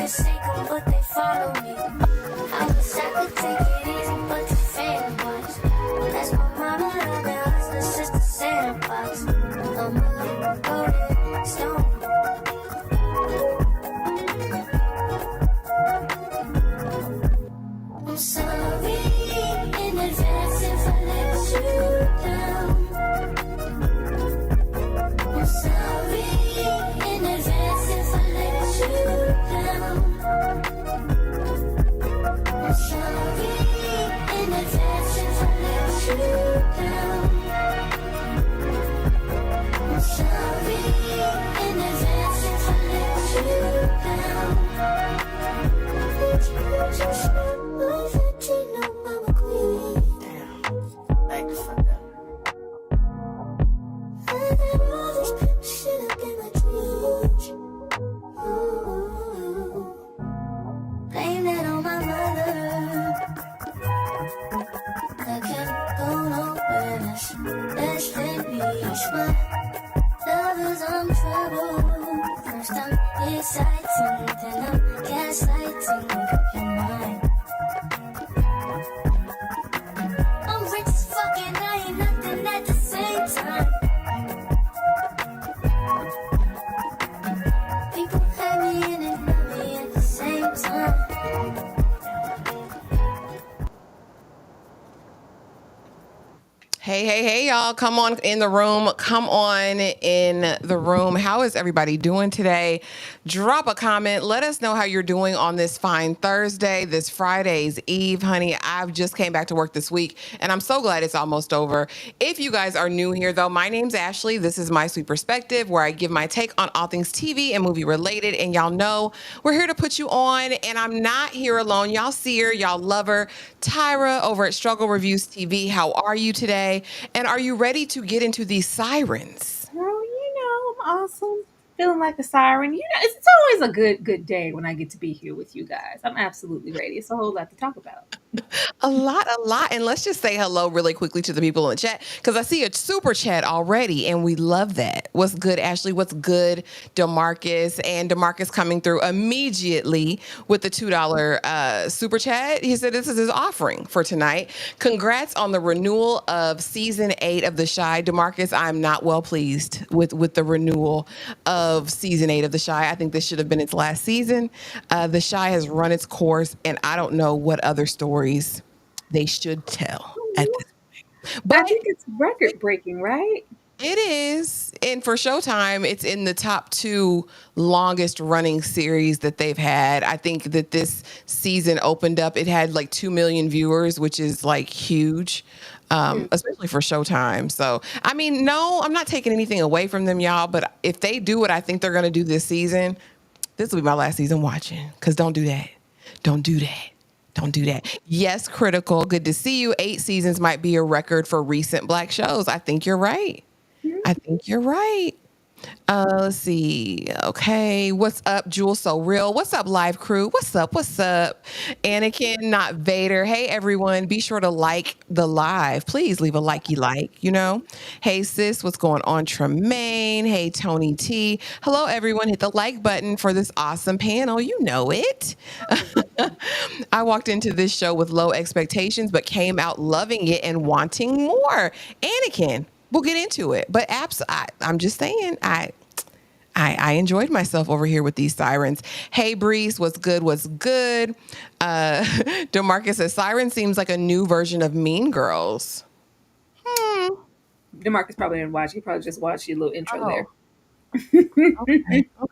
sake of what they follow me. I wish I could take it easy, but the fame was. That's my mama, and my husband, sister, Santa box. I'm a golden stone. I'm sorry in advance if I let you down. I'm sorry in advance if I let you down. I'm sorry in advance if I let you down. I'm sorry in advance if I let you down. Damn, back the fuck up. I got all this pimp shit up in my dreams. Ooh, blame that on my mother. I can't go nowhere less than me. My lover's on trouble. First I'm exciting, then I'm gaslighting. Make up your mind. I'm rich as fuck and I ain't nothing at the same time. People hate me and they love me at the same time. Hey, y'all. Come on in the room. Come on in the room. How is everybody doing today? Drop a comment. Let us know how you're doing on this fine Thursday, this Friday's Eve, honey. I've just came back to work this week, and I'm so glad it's almost over. If you guys are new here, though, my name's Ashley. This is My Sweet Perspective, where I give my take on all things TV and movie related, and y'all know we're here to put you on, and I'm not here alone. Y'all see her. Y'all love her. Tyra over at Struggle Reviewz TV. How are you today? And are you ready to get into these sirens? Girl, I'm awesome. Feeling like a siren. It's always a good day when I get to be here with you guys. I'm absolutely ready. It's a whole lot to talk about. A lot. And let's just say hello really quickly to the people in the chat, because I see a super chat already, and we love that. What's good, Ashley? What's good, DeMarcus? And DeMarcus coming through immediately with the $2 super chat. He said this is his offering for tonight. Congrats on the renewal of season 8 of The Chi. DeMarcus, I'm not well pleased with the renewal of season 8 of The Chi. I think this should have been its last season. The Chi has run its course, and I don't know what other stories they should tell at this point. But I think it's record breaking, right? It is. And for Showtime, it's in the top 2 longest running series that they've had. I think that this season opened up, it had like 2 million viewers, which is like huge, especially for Showtime. So, I mean, no, I'm not taking anything away from them, y'all. But if they do what I think they're going to do this season, this will be my last season watching. Because don't do that. Don't do that. Don't do that. Yes, Critical. Good to see you. 8 seasons might be a record for recent Black shows. I think you're right. I think you're right. Let's see. Okay. What's up, Jewel So Real? What's up, live crew? What's up? What's up? Anakin, not Vader. Hey, everyone. Be sure to like the live. Please leave a likey like, you know. Hey, sis. What's going on, Tremaine? Hey, Tony T. Hello, everyone. Hit the like button for this awesome panel. You know it. I walked into this show with low expectations, but came out loving it and wanting more. Anakin. We'll get into it, but I'm just saying, I enjoyed myself over here with these sirens. Hey, Breeze, what's good? What's good? DeMarcus says, Siren seems like a new version of Mean Girls. DeMarcus probably didn't watch. He probably just watched your little intro there.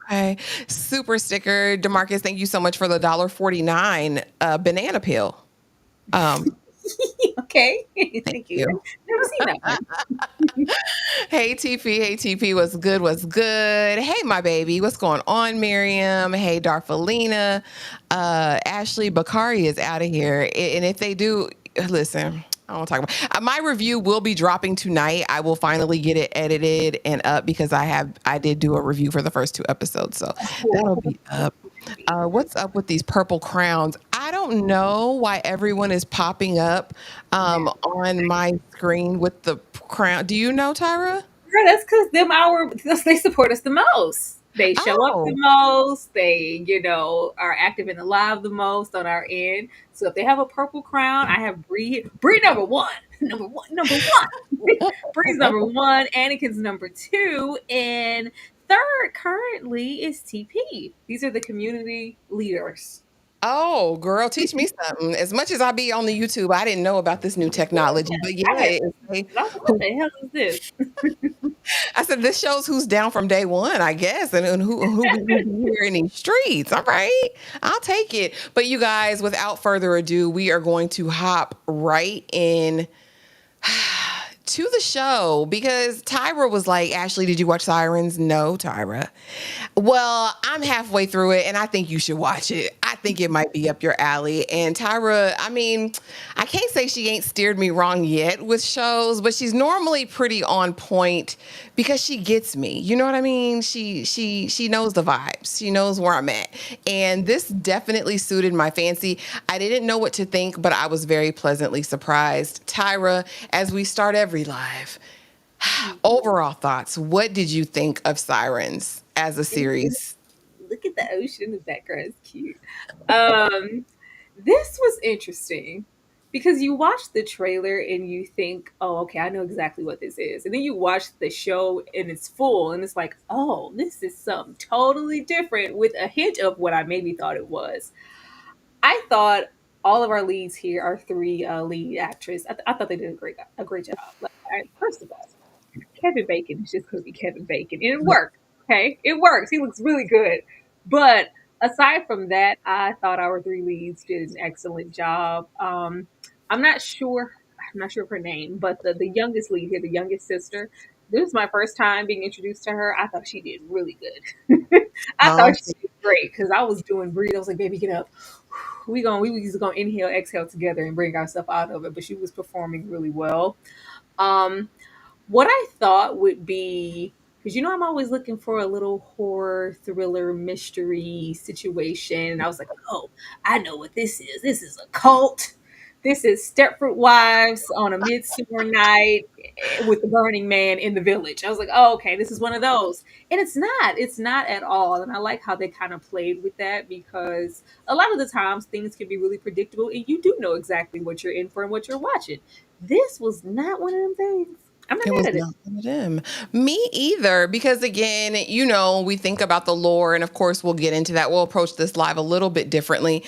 Okay. Super sticker. DeMarcus, thank you so much for the $1.49 banana peel. Okay. Thank you. Never seen that one. Hey, TP. Hey, TP. What's good? What's good? Hey, my baby. What's going on, Miriam? Hey, Darfalina. Ashley Bakari is out of here. And if they do, listen, I don't want to talk about my review will be dropping tonight. I will finally get it edited and up because I did do a review for the first 2 episodes. So that'll be up. What's up with these purple crowns? I don't know why everyone is popping up on my screen with the crown. Do you know, Tyra? Girl, that's because they support us the most. They show up the Oh, most. They, are active in the live the most on our end. So if they have a purple crown, I have Bree. Bree number one. Number one. Number one. Bree's number one. Anakin's number two. And third currently is TP. These are the community leaders. oh, girl, teach me something. As much as I be on the YouTube, I didn't know about this new technology. But yeah, I had, it, they, I was like, what who, the hell is this? I said this shows who's down from day one, I guess, and who be here in these streets. All right, I'll take it. But you guys, without further ado, we are going to hop right in to the show because Tyra was like, Ashley, did you watch Sirens? No, Tyra. Well, I'm halfway through it and I think you should watch it. I think it might be up your alley. And Tyra, I mean, I can't say she ain't steered me wrong yet with shows, but she's normally pretty on point because she gets me. You know what I mean? She knows the vibes. She knows where I'm at. And this definitely suited my fancy. I didn't know what to think, but I was very pleasantly surprised. Tyra, as we start every live, overall thoughts. What did you think of Sirens as a series? Look at the ocean in the background. It's cute. Um, this was interesting because you watch the trailer and you think, oh, okay, I know exactly what this is. And then you watch the show and it's full and it's like, oh, this is something totally different with a hint of what I maybe thought it was. I thought all of our leads here, our three lead actresses, I thought they did a great job. Like, first of all, Kevin Bacon is just going to be Kevin Bacon. And it worked. Okay. It works. He looks really good. But aside from that, I thought our three leads did an excellent job. I'm not sure. I'm not sure of her name, but the youngest lead here, the youngest sister, this was my first time being introduced to her. I thought she did really good. I Um, thought she did great because I was doing breathe. I was like, baby, get up. We just gonna inhale, exhale together and bring ourselves out of it. But she was performing really well. Um, what I thought would be, because I'm always looking for a little horror, thriller, mystery situation. And I was like, oh, I know what this is. This is a cult. This is Stepford Wives on a midsummer night with the Burning Man in the village. I was like, oh, okay, this is one of those. And it's not. It's not at all. And I like how they kind of played with that because a lot of the times things can be really predictable and you do know exactly what you're in for and what you're watching. This was not one of them things. I'm not it was mad at it. not one of them. Me either, because again, we think about the lore, and of course, we'll get into that. We'll approach this live a little bit differently,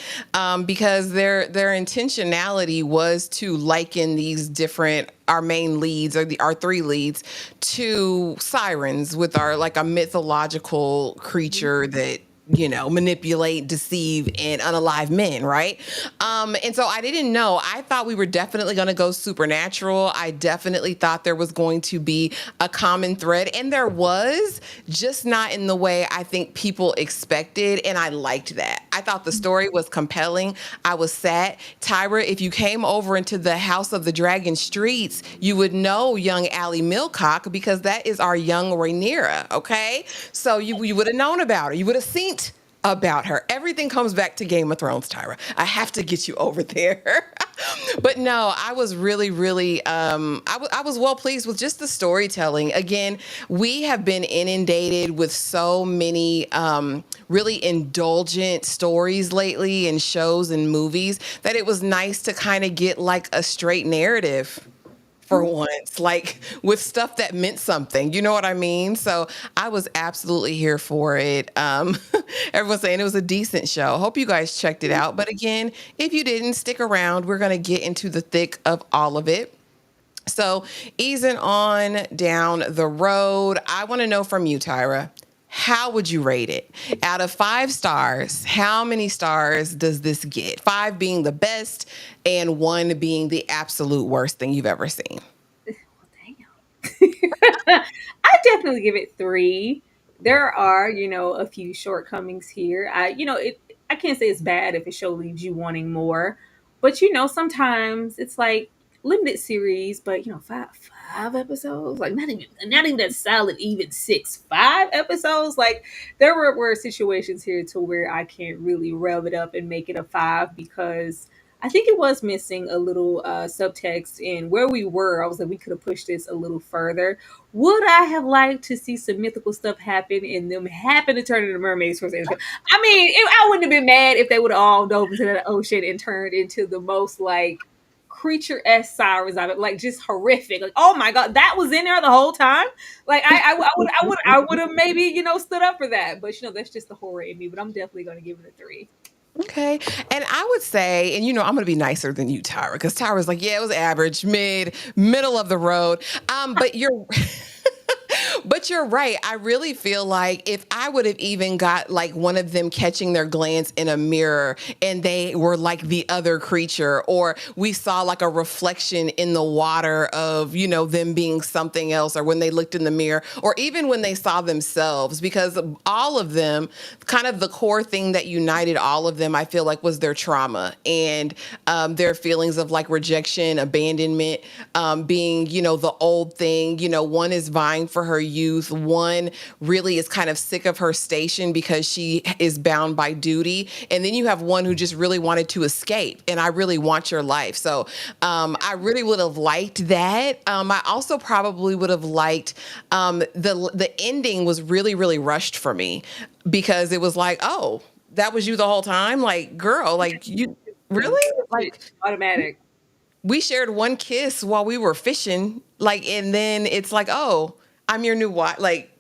because their intentionality was to liken these different our main leads or our three leads to sirens with our like a mythological creature that manipulate, deceive, and unalive men, right? And so I didn't know. I thought we were definitely going to go supernatural. I definitely thought there was going to be a common thread, and there was, just not in the way I think people expected, and I liked that. I thought the story was compelling. I was sat. Tyra, if you came over into the House of the Dragon streets, you would know young Allie Milcock because that is our young Rhaenyra, okay? So you would have known about her. You would have seen about her. Everything comes back to Game of Thrones, Tyra. I have to get you over there. But no, I was really, really, I was well pleased with just the storytelling. Again, we have been inundated with so many really indulgent stories lately in shows and movies that it was nice to kind of get like a straight narrative for once, like with stuff that meant something. You know what I mean? So I was absolutely here for it. Everyone's saying it was a decent show. Hope you guys checked it out. But again, if you didn't, stick around. We're going to get into the thick of all of it. So easing on down the road, I want to know from you, Tyra. How would you rate it? Out of 5 stars, how many stars does this get? 5 being the best and 1 being the absolute worst thing you've ever seen. Damn. I definitely give it 3. There are, a few shortcomings here. I can't say it's bad if a show leaves you wanting more, but sometimes it's like limited series, but five episodes, like not even that solid, even 6, 5 episodes. Like there were situations here to where I can't really rev it up and make it a 5 because I think it was missing a little subtext in where we were. I was like, we could have pushed this a little further. Would I have liked to see some mythical stuff happen and them happen to turn into mermaids towards the end? I mean, I wouldn't have been mad if they would have all dove into that ocean and turned into the most like creature s sirens of it, like just horrific. Like, oh my god, that was in there the whole time. Like, I would have maybe stood up for that. But that's just the horror in me. But I'm definitely going to give it a 3. Okay. And I would say, and I'm going to be nicer than you, Tyra, because Tyra's like, yeah, it was average, middle of the road. But you're. But you're right. I really feel like if I would have even got like one of them catching their glance in a mirror and they were like the other creature, or we saw like a reflection in the water of, them being something else, or when they looked in the mirror, or even when they saw themselves, because all of them, kind of the core thing that united all of them, I feel like was their trauma and their feelings of like rejection, abandonment, being, the old thing. One is vying for her youth. One really is kind of sick of her station because she is bound by duty. And then you have one who just really wanted to escape. And I really want your life. So I really would have liked that. I also probably would have liked the ending was really, really rushed for me because it was like, oh, that was you the whole time? Like, girl, like you really? Like Automatic. we shared one kiss while we were fishing, like, and then it's like, oh, I'm your new wife. Like,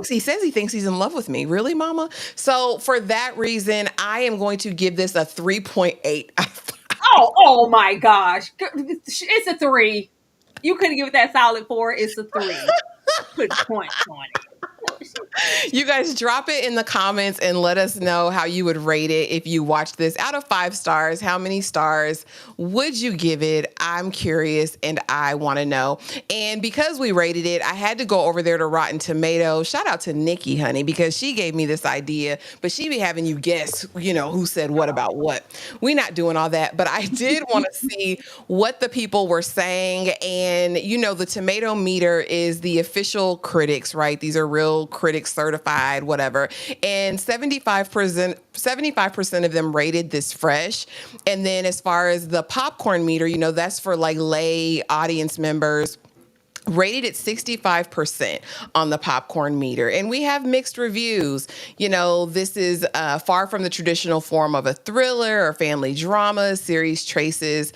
he says he thinks he's in love with me. Really, mama? So for that reason, I am going to give this a 3.8 out of 5. Oh my gosh. It's a 3. You couldn't give it that solid 4. It's a 3. Put points on it. You guys drop it in the comments and let us know how you would rate it if you watched this. Out of 5 stars, how many stars would you give it? I'm curious and I want to know. And because we rated it, I had to go over there to Rotten Tomatoes. Shout out to Nikki, honey, because she gave me this idea, but she be having you guess, who said what about what. We're not doing all that, but I did want to see what the people were saying. And, the tomato meter is the official critics, right? These are real critics, certified, whatever. And 75% of them rated this fresh. And then as far as the popcorn meter, that's for like lay audience members, rated at 65% on the popcorn meter. And we have mixed reviews. This is far from the traditional form of a thriller or family drama. Series traces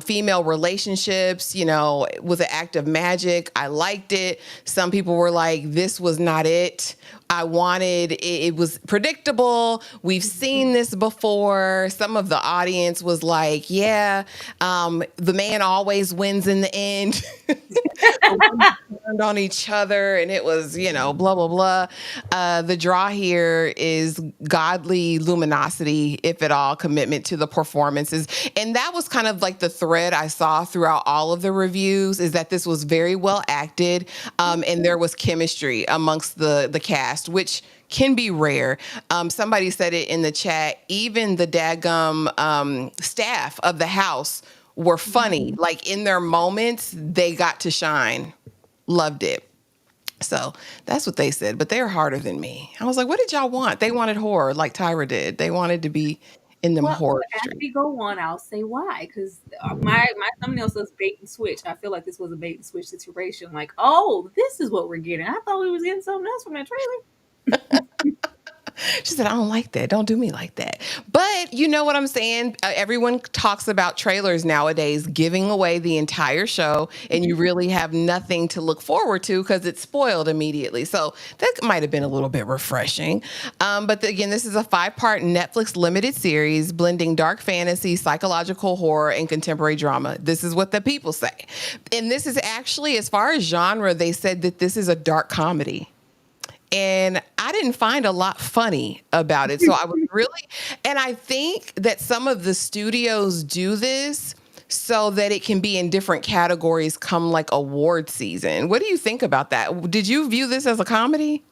female relationships, with an act of magic. I liked it. Some people were like, this was not it. I wanted, it was predictable. We've seen this before. Some of the audience was like, yeah, the man always wins in the end. Turned on each other, and it was, blah, blah, blah. The draw here is godly luminosity, if at all, commitment to the performances. And that was kind of like the thread I saw throughout all of the reviews, is that this was very well acted, and there was chemistry amongst the cast, which can be rare. Somebody said it in the chat, even the daggum staff of the house were funny. Like in their moments, they got to shine. Loved it. So that's what they said, but they're harder than me. I was like, what did y'all want? They wanted horror like Tyra did. They wanted to be in them Well, horror as streets. we go on, I'll say why. Because my thumbnail says bait and switch. I feel like this was a bait and switch situation. Like, oh, this is what we're getting. I thought we was getting something else from that trailer. She said, I don't like that. Don't do me like that. But you know what I'm saying? Everyone talks about trailers nowadays giving away the entire show, and you really have nothing to look forward to because it's spoiled immediately. So that might have been a little bit refreshing. But again, this is a 5-part Netflix limited series blending dark fantasy, psychological horror, and contemporary drama. This is what the people say. And this is actually, as far as genre, they said that this is a dark comedy. And I didn't find a lot funny about it. So I was really, and I think that some of the studios do this so that it can be in different categories come like award season. What do you think about that? Did you view this as a comedy?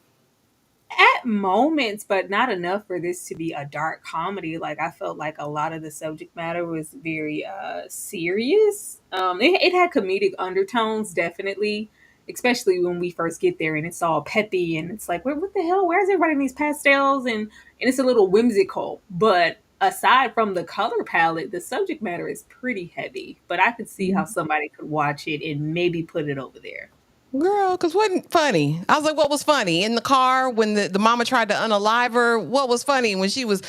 At moments, but not enough for this to be a dark comedy. Like, I felt like a lot of the subject matter was very serious. It had comedic undertones, definitely, especially when we first get there and it's all peppy and it's like, what the hell? Where's everybody in these pastels? And it's a little whimsical, but aside from the color palette, the subject matter is pretty heavy. But I could see how somebody could watch it and maybe put it over there. Girl, because wasn't funny. I was like, what was funny? In the car when the mama tried to unalive her, what was funny? When she was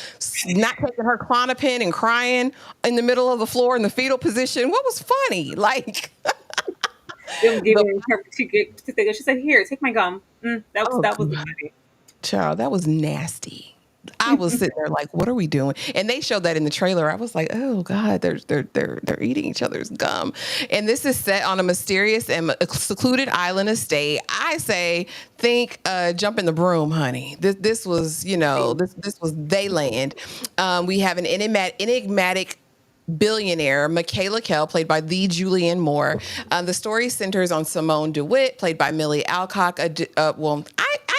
not taking her Clonopin and crying in the middle of the floor in the fetal position, what was funny? Like, Them the, giving her, she said, "Here, take my gum." oh, That was God. funny. Child, that was nasty. I was sitting there like, what are we doing? And they showed that in the trailer. I was like, oh God, they're eating each other's gum. And this is set on a mysterious and secluded island estate. I say, think jump in the broom, honey. This was, this was they land. We have an enigmatic billionaire, Michaela Kell, played by the Julianne Moore. The story centers on Simone DeWitt, played by Millie Alcock.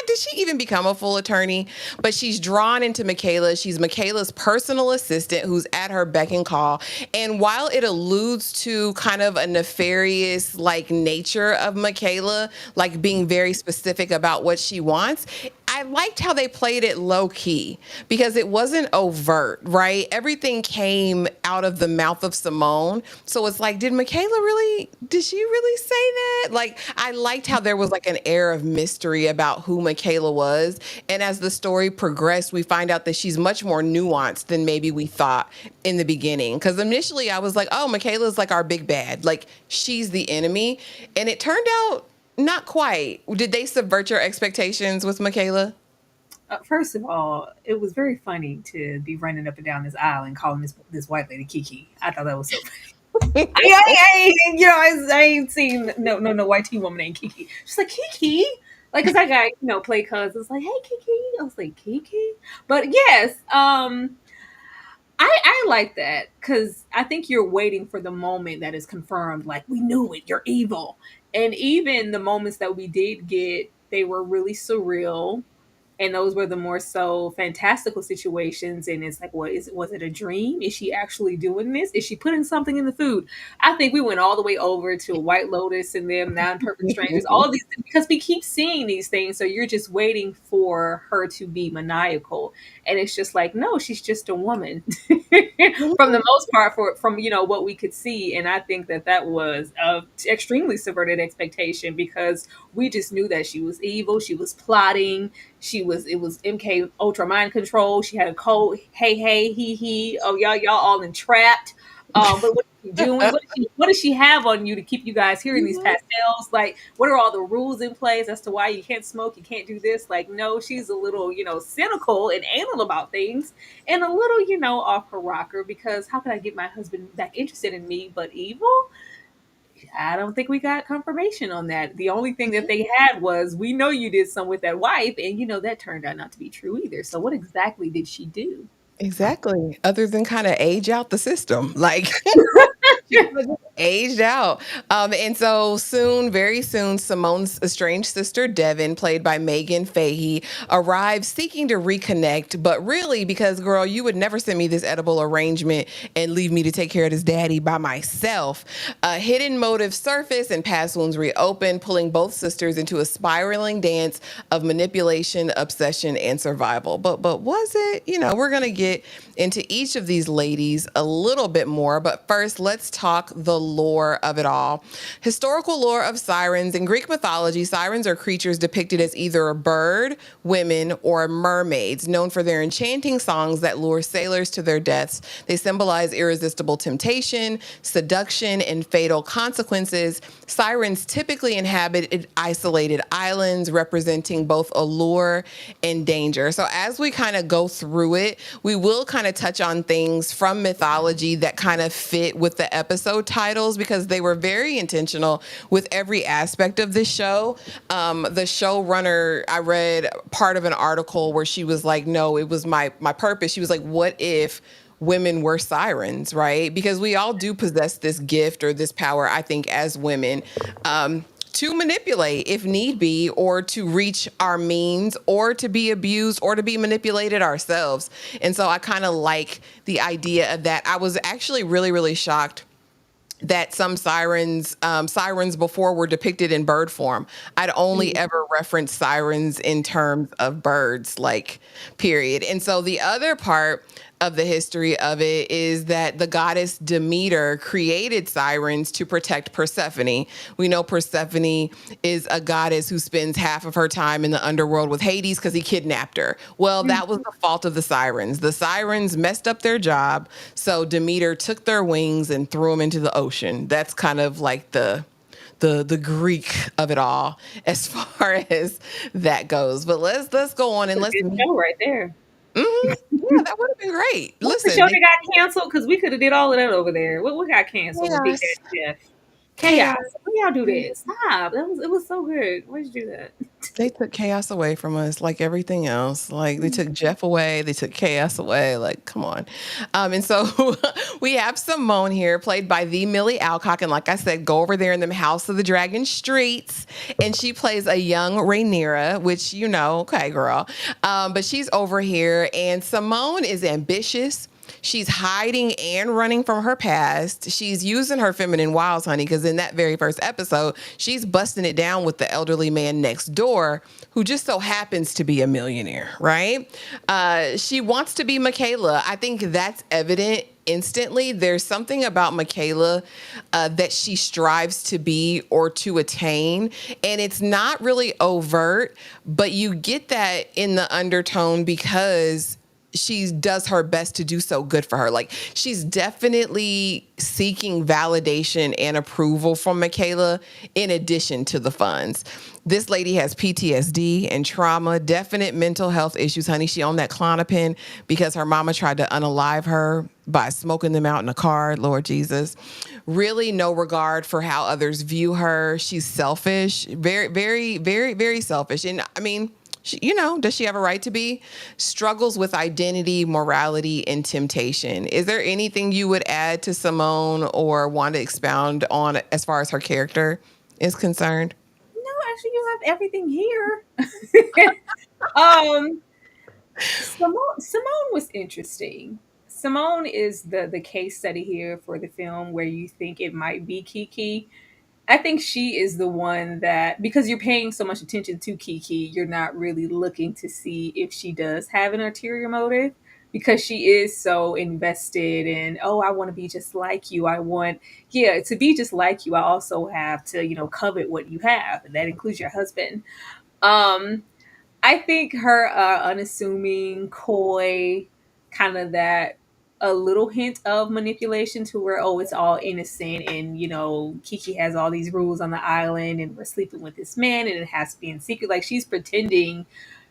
Did she even become a full attorney? But she's drawn into Michaela. She's Michaela's personal assistant who's at her beck and call. And while it alludes to kind of a nefarious like nature of Michaela, like being very specific about what she wants, I liked how they played it low key because it wasn't overt, right? Everything came out of the mouth of Simone. So it's like, did she really say that? Like, I liked how there was like an air of mystery about who Michaela was. And as the story progressed, we find out that she's much more nuanced than maybe we thought in the beginning. Because initially I was like, oh, Michaela's like our big bad. Like, she's the enemy. And it turned out not quite. Did they subvert your expectations with Michaela? First of all, it was very funny to be running up and down this aisle and calling this white lady Kiki. I thought that was so funny. I ain't seen no white teen woman named Kiki. She's like Kiki, like because I got play cousins like hey Kiki. I was like Kiki, but yes, I like that because I think you're waiting for the moment that is confirmed. Like we knew it, you're evil, and even the moments that we did get, they were really surreal, and those were the more so fantastical situations. And it's like, what is it? Was it a dream? Is she actually doing this? Is she putting something in the food? I think we went all the way over to White Lotus and them non-perfect strangers, all of these things, because we keep seeing these things. So you're just waiting for her to be maniacal, and it's just like, no, she's just a woman from the most part from what we could see. And I think that was a extremely subverted expectation because we just knew that she was evil, she was plotting, it was MK Ultra mind control. She had a code. Hey, he. Oh, y'all all entrapped. But what is she doing? What does she have on you to keep you guys hearing these pastels? Like, what are all the rules in place as to why you can't smoke, you can't do this? Like, no, she's a little, cynical and anal about things and a little, off her rocker because how can I get my husband back interested in me but evil? I don't think we got confirmation on that. The only thing that they had was, we know you did some with that wife, and that turned out not to be true either. So what exactly did she do? Exactly. Other than kind of age out the system. Like, she kinda just aged out. And so very soon, Simone's estranged sister, Devon, played by Megan Fahey, arrives seeking to reconnect, but really because, girl, you would never send me this edible arrangement and leave me to take care of this daddy by myself. Hidden motives surface and past wounds reopen, pulling both sisters into a spiraling dance of manipulation, obsession, and survival. But was it? We're going to get into each of these ladies a little bit more, but first let's talk the lore of it all. Historical lore of sirens. In Greek mythology, sirens are creatures depicted as either a bird, women, or mermaids, known for their enchanting songs that lure sailors to their deaths. They symbolize irresistible temptation, seduction, and fatal consequences. Sirens typically inhabit isolated islands, representing both allure and danger. So as we kind of go through it, we will kind of touch on things from mythology that kind of fit with the episode titles because they were very intentional with every aspect of this show. The showrunner, I read part of an article where she was like, no, it was my purpose. She was like, what if women were sirens, right? Because we all do possess this gift or this power, I think, as women, to manipulate if need be, or to reach our means, or to be abused, or to be manipulated ourselves. And so I kind of like the idea of that. I was actually really, really shocked that some sirens before were depicted in bird form. I'd only ever referenced sirens in terms of birds, like, period. And so the other part of the history of it is that the goddess Demeter created sirens to protect Persephone. We know Persephone is a goddess who spends half of her time in the underworld with Hades because he kidnapped her. Well, that was the fault of the sirens. The sirens messed up their job, so Demeter took their wings and threw them into the ocean. That's kind of like the Greek of it all as far as that goes. But let's go on and That's a let's good show right there. yeah, that would have been great. What's the Listen, show that got canceled? Because we could have did all of that over there. What got canceled with Big chaos, Daddy Jeff? Chaos. chaos. When y'all do that? Stop. It was so good. Why'd you do that? They took chaos away from us, like everything else. Like they took Jeff away, they took chaos away. Like, come on. And so we have Simone here, played by the Millie Alcock, and like I said, go over there in them House of the Dragon streets, and she plays a young Rhaenyra, which you know, okay, girl. But she's over here, and Simone is ambitious. She's hiding and running from her past. She's using her feminine wiles, honey, because in that very first episode, she's busting it down with the elderly man next door who just so happens to be a millionaire, right? She wants to be Michaela. I think that's evident instantly. There's something about Michaela that she strives to be or to attain. And it's not really overt, but you get that in the undertone because she does her best to do so good for her. Like she's definitely seeking validation and approval from Michaela in addition to the funds. This lady has PTSD and trauma, definite mental health issues, honey. She on that Klonopin because her mama tried to unalive her by smoking them out in a car. Lord Jesus. Really no regard for how others view her. She's selfish, very, very, very, very selfish. And I mean, you know, does she have a right to be? Struggles with identity, morality, and temptation. Is there anything you would add to Simone or want to expound on as far as her character is concerned? No, actually, you have everything here. um, Simone was interesting. Simone is the case study here for the film where you think it might be Kiki. I think she is the one that, because you're paying so much attention to Kiki, you're not really looking to see if she does have an ulterior motive because she is so invested in, oh, I want to be just like you. I want, yeah, to be just like you. I also have to, covet what you have. And that includes your husband. Um, I think her unassuming, coy, kind of that a little hint of manipulation to where, oh, it's all innocent and Kiki has all these rules on the island and we're sleeping with this man and it has to be in secret. Like she's pretending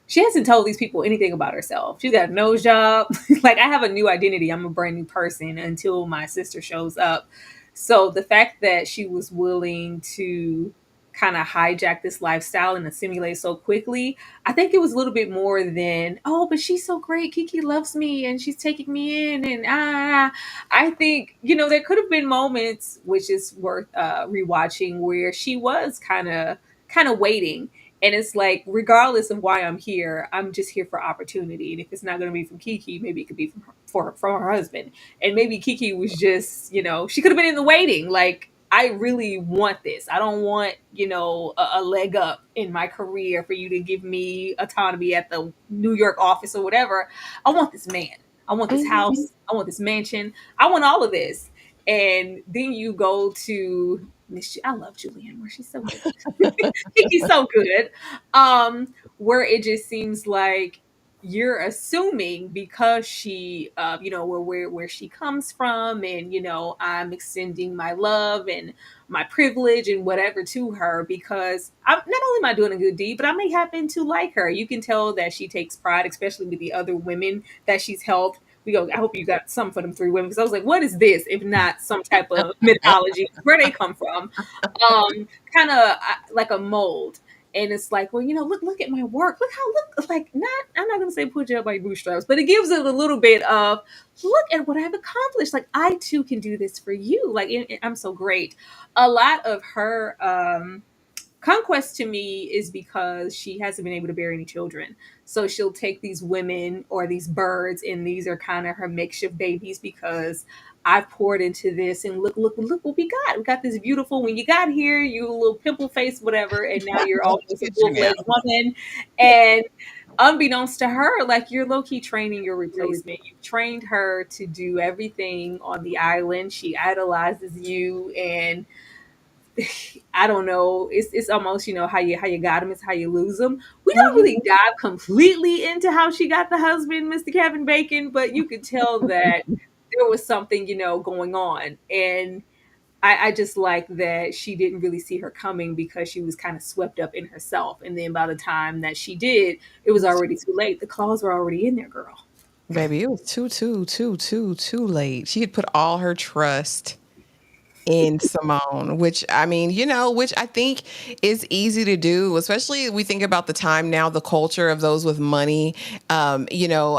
she hasn't told these people anything about herself. She's got a nose job. Like I have a new identity. I'm a brand new person until my sister shows up. So the fact that she was willing to kind of hijack this lifestyle and assimilate so quickly, I think it was a little bit more than, oh, but she's so great. Kiki loves me and she's taking me in. And I think, there could have been moments, which is worth rewatching, where she was kind of waiting. And it's like, regardless of why I'm here, I'm just here for opportunity. And if it's not going to be from Kiki, maybe it could be from her husband. And maybe Kiki was just, she could have been in the waiting. Like, I really want this. I don't want, a leg up in my career for you to give me autonomy at the New York office or whatever. I want this man. I want this house. I want this mansion. I want all of this. And then you go to I love Julianne Moore. She's so good. Kiki's so good. Where it just seems like you're assuming because she where she comes from, and I'm extending my love and my privilege and whatever to her because I'm not only am I doing a good deed, but I may happen to like her. You can tell that she takes pride, especially with the other women that she's helped. We go, I hope you got some for them three women, because I was like, what is this if not some type of mythology? Where they come from? Kind of like a mold. And it's like, well, look at my work. I'm not going to say put you up by your bootstraps, but it gives it a little bit of, look at what I've accomplished. Like, I too can do this for you. Like, I'm so great. A lot of her Conquest to me is because she hasn't been able to bear any children. So she'll take these women or these birds, and these are kind of her makeshift babies because I've poured into this, and look what we got. We got this beautiful, when you got here, you little pimple face, whatever, and now you're Look almost a at you full now. fledged woman. And unbeknownst to her, like, you're low key training your replacement. You've trained her to do everything on the island. She idolizes you, and I don't know. It's almost, how you got him is how you lose him. We don't really dive completely into how she got the husband, Mr. Kevin Bacon, but you could tell that there was something, going on. And I just like that she didn't really see her coming because she was kind of swept up in herself. And then by the time that she did, it was already too late. The claws were already in there, girl. Baby, it was too late. She had put all her trust in Simone, which I mean, which I think is easy to do, especially we think about the time now, the culture of those with money. I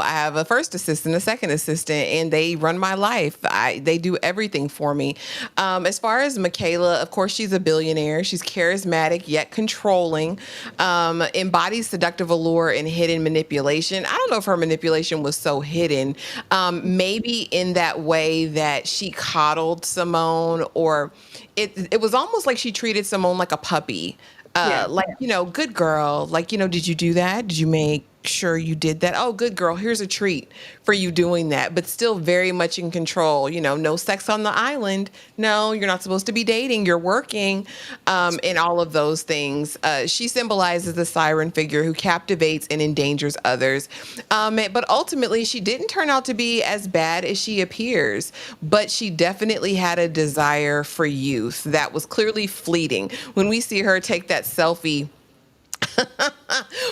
have a first assistant, a second assistant, and they run my life. They do everything for me. As far as Michaela, of course, she's a billionaire. She's charismatic yet controlling, embodies seductive allure and hidden manipulation. I don't know if her manipulation was so hidden. Maybe in that way that she coddled Simone, or it was almost like she treated Simone like a puppy. Yeah. Good girl. Did you do that? Did you make sure you did that? Oh, good girl. Here's a treat for you doing that, but still very much in control. No sex on the island. No, you're not supposed to be dating. You're working, and all of those things. She symbolizes the siren figure who captivates and endangers others. But ultimately, she didn't turn out to be as bad as she appears, but she definitely had a desire for youth that was clearly fleeting. When we see her take that selfie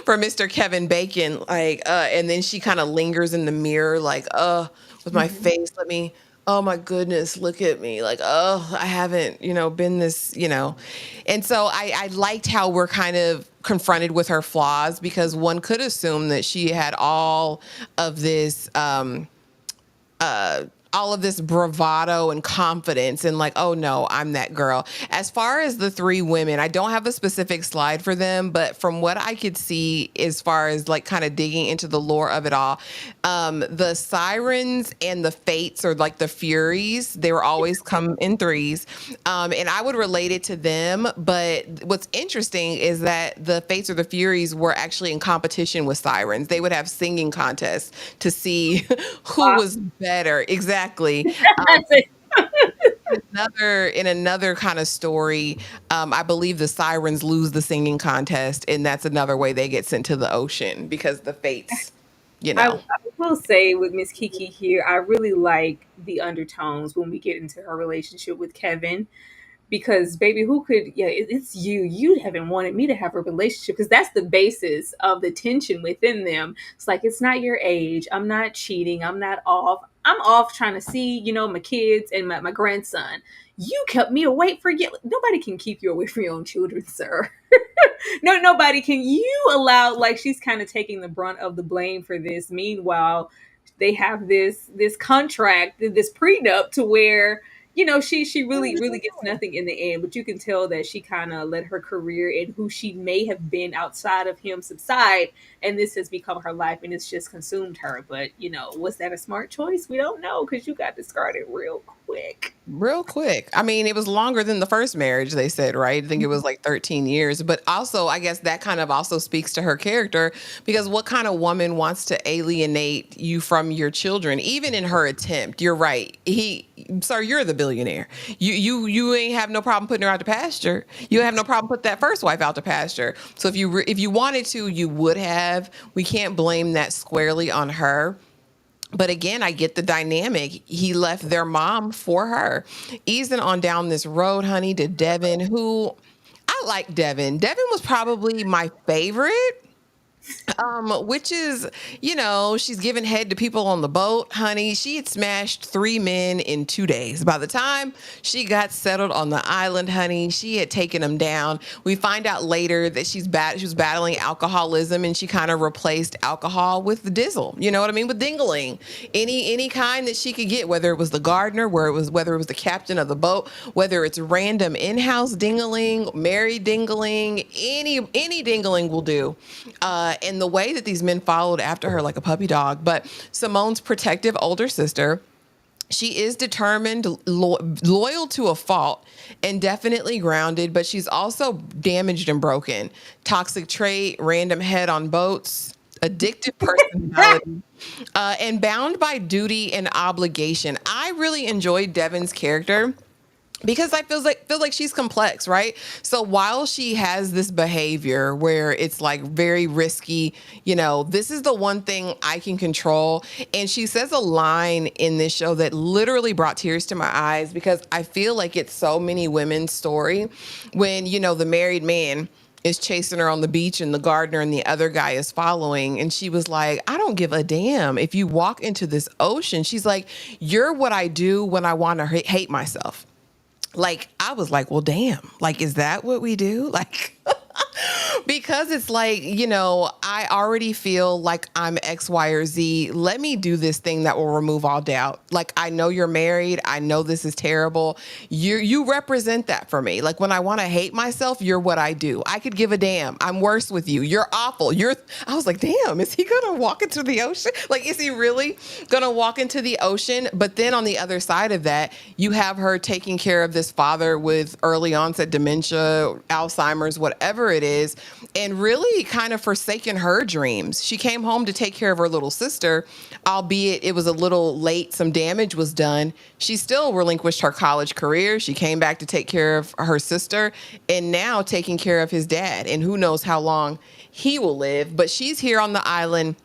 for Mr. Kevin Bacon, and then she kind of lingers in the mirror, with my face, oh my goodness, look at me. I haven't, been this, And so I liked how we're kind of confronted with her flaws, because one could assume that she had of this, all of this bravado and confidence, and oh no, I'm that girl. As far as the three women, I don't have a specific slide for them, but from what I could see, as far as kind of digging into the lore of it all, the sirens and the fates, or the furies, they were always come in threes. And I would relate it to them. But what's interesting is that the fates or the furies were actually in competition with sirens. They would have singing contests to see who was better. Exactly. In another kind of story, I believe the sirens lose the singing contest, and that's another way they get sent to the ocean, because the fates, I will say with Miss Kiki here, I really like the undertones when we get into her relationship with Kevin, because baby, who could, yeah, it's you haven't wanted me to have a relationship, because that's the basis of the tension within them. It's like, it's not your age, I'm not cheating, I'm off trying to see, my kids and my grandson. You kept me away for you. Nobody can keep you away from your own children, sir. No, nobody can. You allow, like, she's kind of taking the brunt of the blame for this. Meanwhile, they have this contract, this prenup, to where, she really gets nothing in the end. But you can tell that she kind of let her career and who she may have been outside of him subside, and this has become her life, and it's just consumed her. But was that a smart choice? We don't know, because you got discarded real quick. Real quick. I mean, it was longer than the first marriage, they said, right? I think it was 13 years. But also, I guess that kind of also speaks to her character, because what kind of woman wants to alienate you from your children? Even in her attempt, you're right. Sir, you're the billionaire. You ain't have no problem putting her out to pasture. You have no problem putting that first wife out to pasture. So if you wanted to, you would have. We can't blame that squarely on her. But again, I get the dynamic. He left their mom for her. Easing on down this road, honey, to Devon, who I like Devon. Devon was probably my favorite. Which is, she's giving head to people on the boat, honey. She had smashed 3 men in 2 days. By the time she got settled on the island, honey, she had taken them down. We find out later that she was battling alcoholism, and she kind of replaced alcohol with the dizzle. You know what I mean? With dingling, any kind that she could get, whether it was the gardener, whether it was the captain of the boat, whether it's random in-house dingling, married dingling, any dingling will do. And the way that these men followed after her like a puppy dog. But Simone's protective older sister, she is determined, loyal to a fault, and definitely grounded, but she's also damaged and broken. Toxic trait, random head on boats, addictive personality, and bound by duty and obligation. I really enjoyed Devon's character because I feel like she's complex, right? So while she has this behavior where it's like very risky, this is the one thing I can control. And she says a line in this show that literally brought tears to my eyes, because I feel like it's so many women's story when, the married man is chasing her on the beach and the gardener and the other guy is following. And she was like, I don't give a damn if you walk into this ocean. She's like, you're what I do when I want to hate myself. Like, I was like, well, damn, like, is that what we do? Like, because it's like, I already feel like I'm X, Y, or Z. Let me do this thing that will remove all doubt. Like, I know you're married. I know this is terrible. You represent that for me. Like, when I want to hate myself, you're what I do. I could give a damn. I'm worse with you. You're awful. I was like, damn, is he going to walk into the ocean? Like, is he really going to walk into the ocean? But then on the other side of that, you have her taking care of this father with early onset dementia, Alzheimer's, whatever it is, and really kind of forsaken her dreams. She came home to take care of her little sister, albeit it was a little late. Some damage was done. She still relinquished her college career. She came back to take care of her sister, and now taking care of his dad. And who knows how long he will live. But she's here on the island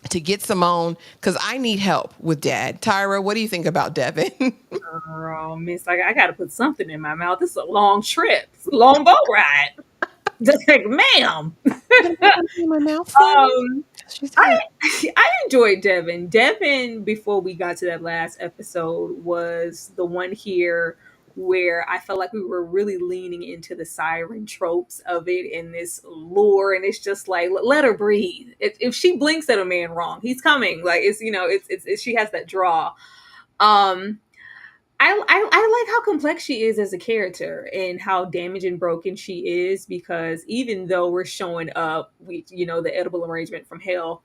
to get Simone because I need help with dad. Tyra, what do you think about Devon? Oh, miss, I got to put something in my mouth. This is a long trip. It's a long boat ride. Just like, ma'am. My mouth for Um, She's I I enjoyed Devon. Devon, before we got to that last episode, was the one here where I felt like we were really leaning into the siren tropes of it and this lure, and it's just like, let her breathe. If she blinks at a man wrong, he's coming. Like, it's she has that draw. Um, I like how complex she is as a character and how damaged and broken she is, because even though we're showing up, the edible arrangement from hell,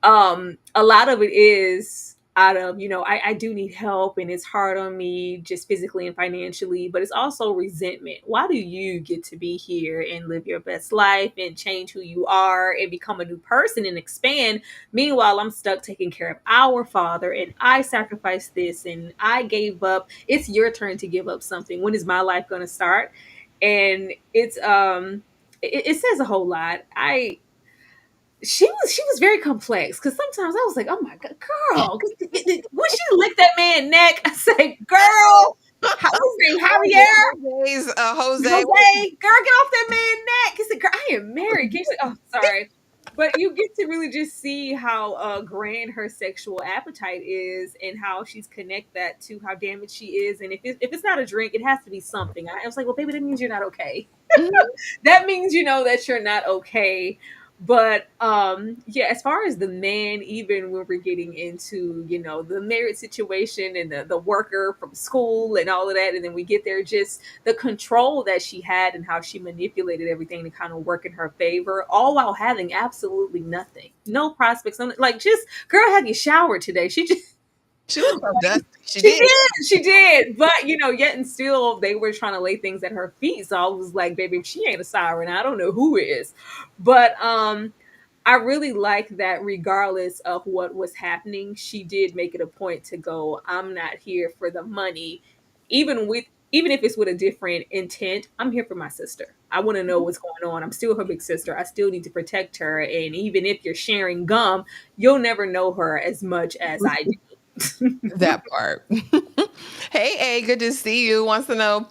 a lot of it is out of, I do need help and it's hard on me just physically and financially, but it's also resentment. Why do you get to be here and live your best life and change who you are and become a new person and expand? Meanwhile, I'm stuck taking care of our father, and I sacrificed this and I gave up. It's your turn to give up something. When is my life going to start? And it says a whole lot. She was very complex, because sometimes I was like, oh my god, girl, when she licked that man's neck, I said, girl, what's his name, Javier, Jose. girl, get off that man's neck. He said, girl, I am married. She's like, oh, sorry. But you get to really just see how grand her sexual appetite is, and how she's connect that to how damaged she is. And if it's not a drink, it has to be something. I was like, well, baby, that means you're not okay. That means that you're not okay. But yeah, as far as the man, even when we're getting into the marriage situation and the worker from school and all of that, and then we get there, just the control that she had and how she manipulated everything to kind of work in her favor, all while having absolutely nothing, no prospects, like, just, girl, have you showered today? She looked so dusty. She did. But yet and still they were trying to lay things at her feet. So I was like, baby, if she ain't a siren, I don't know who is. But I really like that regardless of what was happening, she did make it a point to go, I'm not here for the money. Even if it's with a different intent, I'm here for my sister. I want to know what's going on. I'm still her big sister. I still need to protect her. And even if you're sharing gum, you'll never know her as much as I do. That part. Hey, A, good to see you. Wants to know,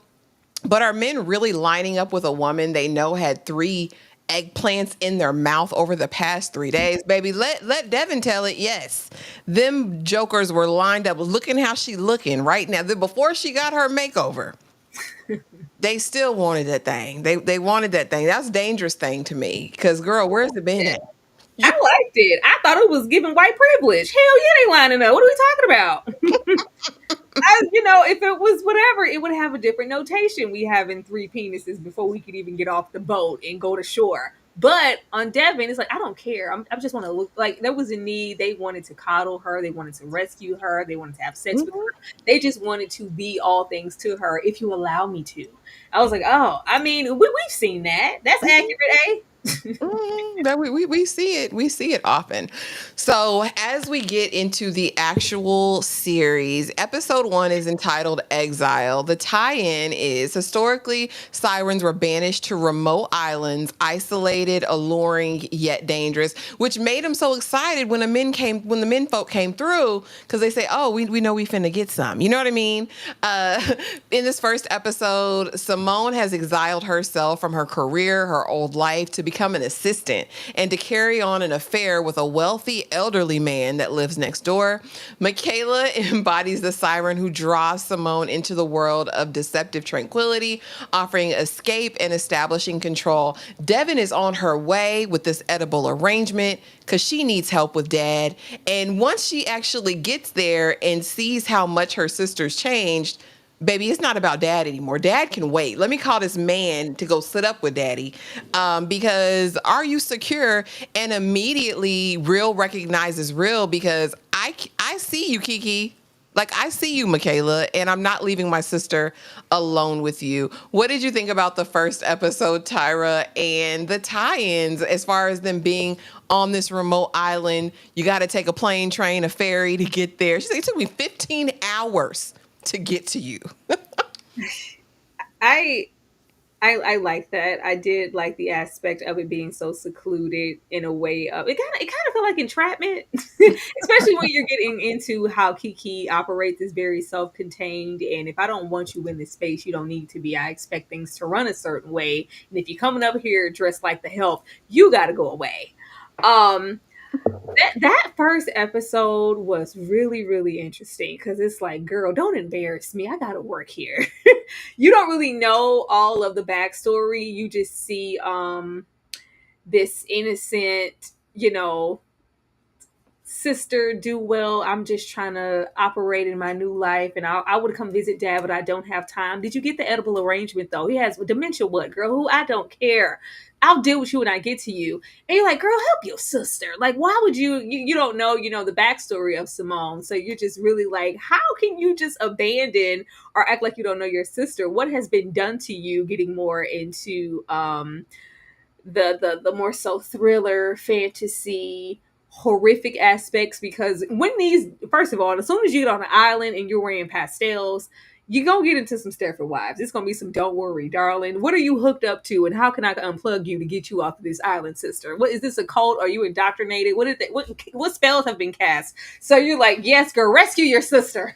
but are men really lining up with a woman they know had 3 eggplants in their mouth over the past 3 days. Baby, let Devon tell it. Yes, them jokers were lined up. Looking how she looking right now. Before she got her makeover, they still wanted that thing. They wanted that thing. That's a dangerous thing to me. Because, girl, where's it been at? I liked it. I thought it was giving white privilege. Hell yeah, they lining up. What are we talking about? If it was whatever, it would have a different notation. We having three penises before we could even get off the boat and go to shore. But on Devon, it's like, I don't care. I just want to look like there was a need. They wanted to coddle her. They wanted to rescue her. They wanted to have sex with her. They just wanted to be all things to her, if you allow me to. I was like, oh, I mean, we've seen that. That's accurate, eh? We see it. We see it often. So as we get into the actual series, episode 1 is entitled Exile. The tie-in is historically sirens were banished to remote islands, isolated, alluring, yet dangerous, which made them so excited when the men folk came through, because they say, oh, we know we finna get some. You know what I mean? In this first episode, Simone has exiled herself from her career, her old life, to become an assistant and to carry on an affair with a wealthy elderly man that lives next door. Michaela embodies the siren who draws Simone into the world of deceptive tranquility, offering escape and establishing control. Devon is on her way with this edible arrangement because she needs help with Dad. And once she actually gets there and sees how much her sister's changed, baby, it's not about Dad anymore. Dad can wait. Let me call this man to go sit up with Daddy. Because are you secure? And immediately real recognizes real, because I see you, Kiki. Like, I see you, Michaela, and I'm not leaving my sister alone with you. What did you think about the first episode, Tyra, and the tie-ins as far as them being on this remote island? You got to take a plane, train, a ferry to get there. She said it took me 15 hours to get to you. I like that. I did like the aspect of it being so secluded in a way of it kind of felt like entrapment, especially when you're getting into how Kiki operates is very self-contained. And if I don't want you in this space, you don't need to be. I expect things to run a certain way. And if you're coming up here dressed like the help, you got to go away. That first episode was really, really interesting because it's like, girl, don't embarrass me. I gotta work here. You don't really know all of the backstory. You just see this innocent, sister do well. I'm just trying to operate in my new life, and I would come visit Dad, but I don't have time. Did you get the edible arrangement though? He has dementia. What, girl? Who? I don't care. I'll deal with you when I get to you. And you're like, girl, help your sister. Like, why would you don't know, the backstory of Simone. So you're just really like, how can you just abandon or act like you don't know your sister? What has been done to you? Getting more into the more so thriller, fantasy, horrific aspects, because first of all, as soon as you get on an island and you're wearing pastels, you're gonna get into some Stepford Wives. It's gonna be some don't worry, darling. What are you hooked up to, and how can I unplug you to get you off of this island, sister? What is this, a cult? Are you indoctrinated? What spells have been cast? So you're like, yes, girl, rescue your sister.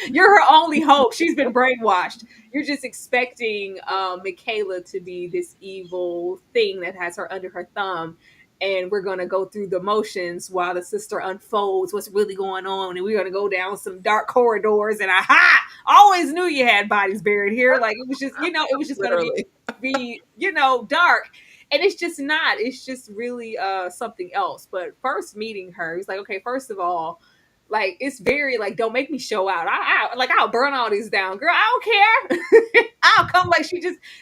You're her only hope. She's been brainwashed. You're just expecting Michaela to be this evil thing that has her under her thumb. And we're going to go through the motions while the sister unfolds what's really going on. And we're going to go down some dark corridors. And always knew you had bodies buried here. Like, it was just, it was just going to be, dark. And it's just not. It's just really something else. But first meeting her, he's like, okay, first of all, like, it's very like, don't make me show out. I'll burn all these down, girl. I don't care. I'll come. Like,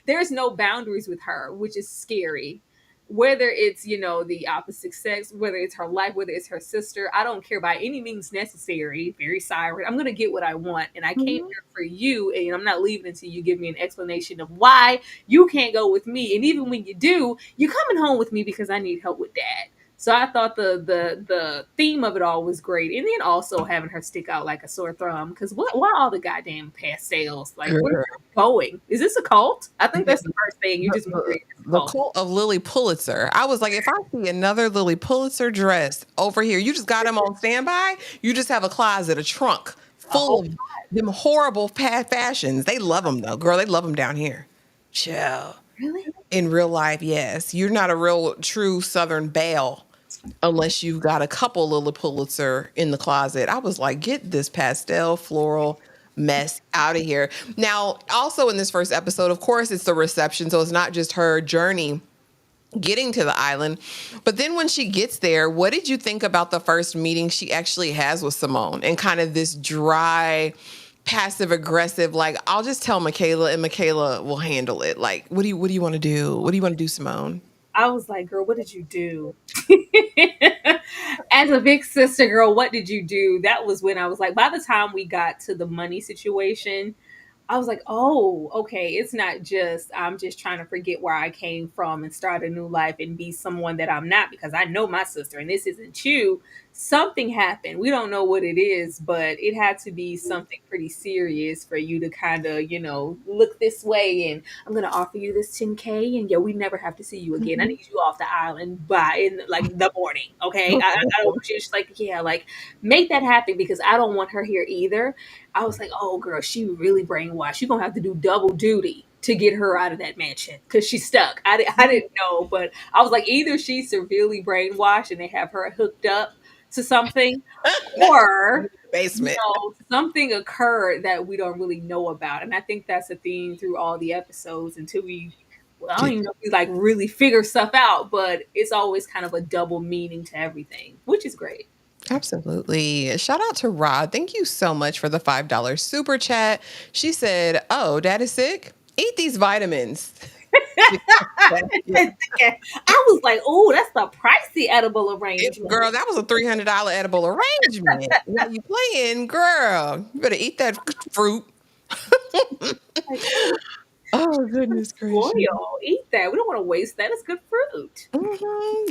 there's no boundaries with her, which is scary. Whether it's, the opposite sex, whether it's her life, whether it's her sister, I don't care by any means necessary. Very siren. I'm going to get what I want. And I came here for you. And I'm not leaving until you give me an explanation of why you can't go with me. And even when you do, you're coming home with me because I need help with Dad. So I thought the theme of it all was great. And then also having her stick out like a sore thumb. Because why all the goddamn pastels? Like, where are you going? Is this a cult? I think that's the first thing. You just the cult of Lily Pulitzer. I was like, if I see another Lily Pulitzer dress over here, you just got them on standby. You just have a closet, a trunk full of them horrible fashions. They love them though, girl. They love them down here. Chill. Really? In real life, yes. You're not a real true Southern belle unless you've got a couple Lily Pulitzer in the closet. I was like, get this pastel floral mess out of here. Now, also in this first episode, of course, it's the reception. So it's not just her journey getting to the island. But then when she gets there, what did you think about the first meeting she actually has with Simone and kind of this dry, passive aggressive, like, I'll just tell Michaela and Michaela will handle it. Like, what do you want to do? What do you want to do, Simone? I was like, girl, what did you do? As a big sister, girl, what did you do? That was when I was like, by the time we got to the money situation, I was like, oh, okay. It's not just, I'm just trying to forget where I came from and start a new life and be someone that I'm not because I know my sister and this isn't you. Something happened. We don't know what it is, but it had to be something pretty serious for you to kind of, look this way and I'm going to offer you this 10K and yeah, we never have to see you again. I Mhm. need you off the island by in like the morning. Okay. I don't want you. She's like, yeah, like make that happen because I don't want her here either. I was like, oh girl, she really brainwashed. You're gonna have to do double duty to get her out of that mansion because she's stuck. I didn't know, but I was like, either she's severely brainwashed and they have her hooked up to something, or Basement. something occurred that we don't really know about. And I think that's a theme through all the episodes until I don't even know if we like really figure stuff out, but it's always kind of a double meaning to everything, which is great. Absolutely. Shout out to Rod. Thank you so much for the $5 super chat. She said, "Oh, dad is sick? Eat these vitamins." I was like, oh, that's the pricey edible arrangement. Girl, that was a $300 edible arrangement. While you playing, girl, you better eat that fruit. Like, Oh, goodness gracious. oil, eat that. We don't want to waste that. It's good fruit.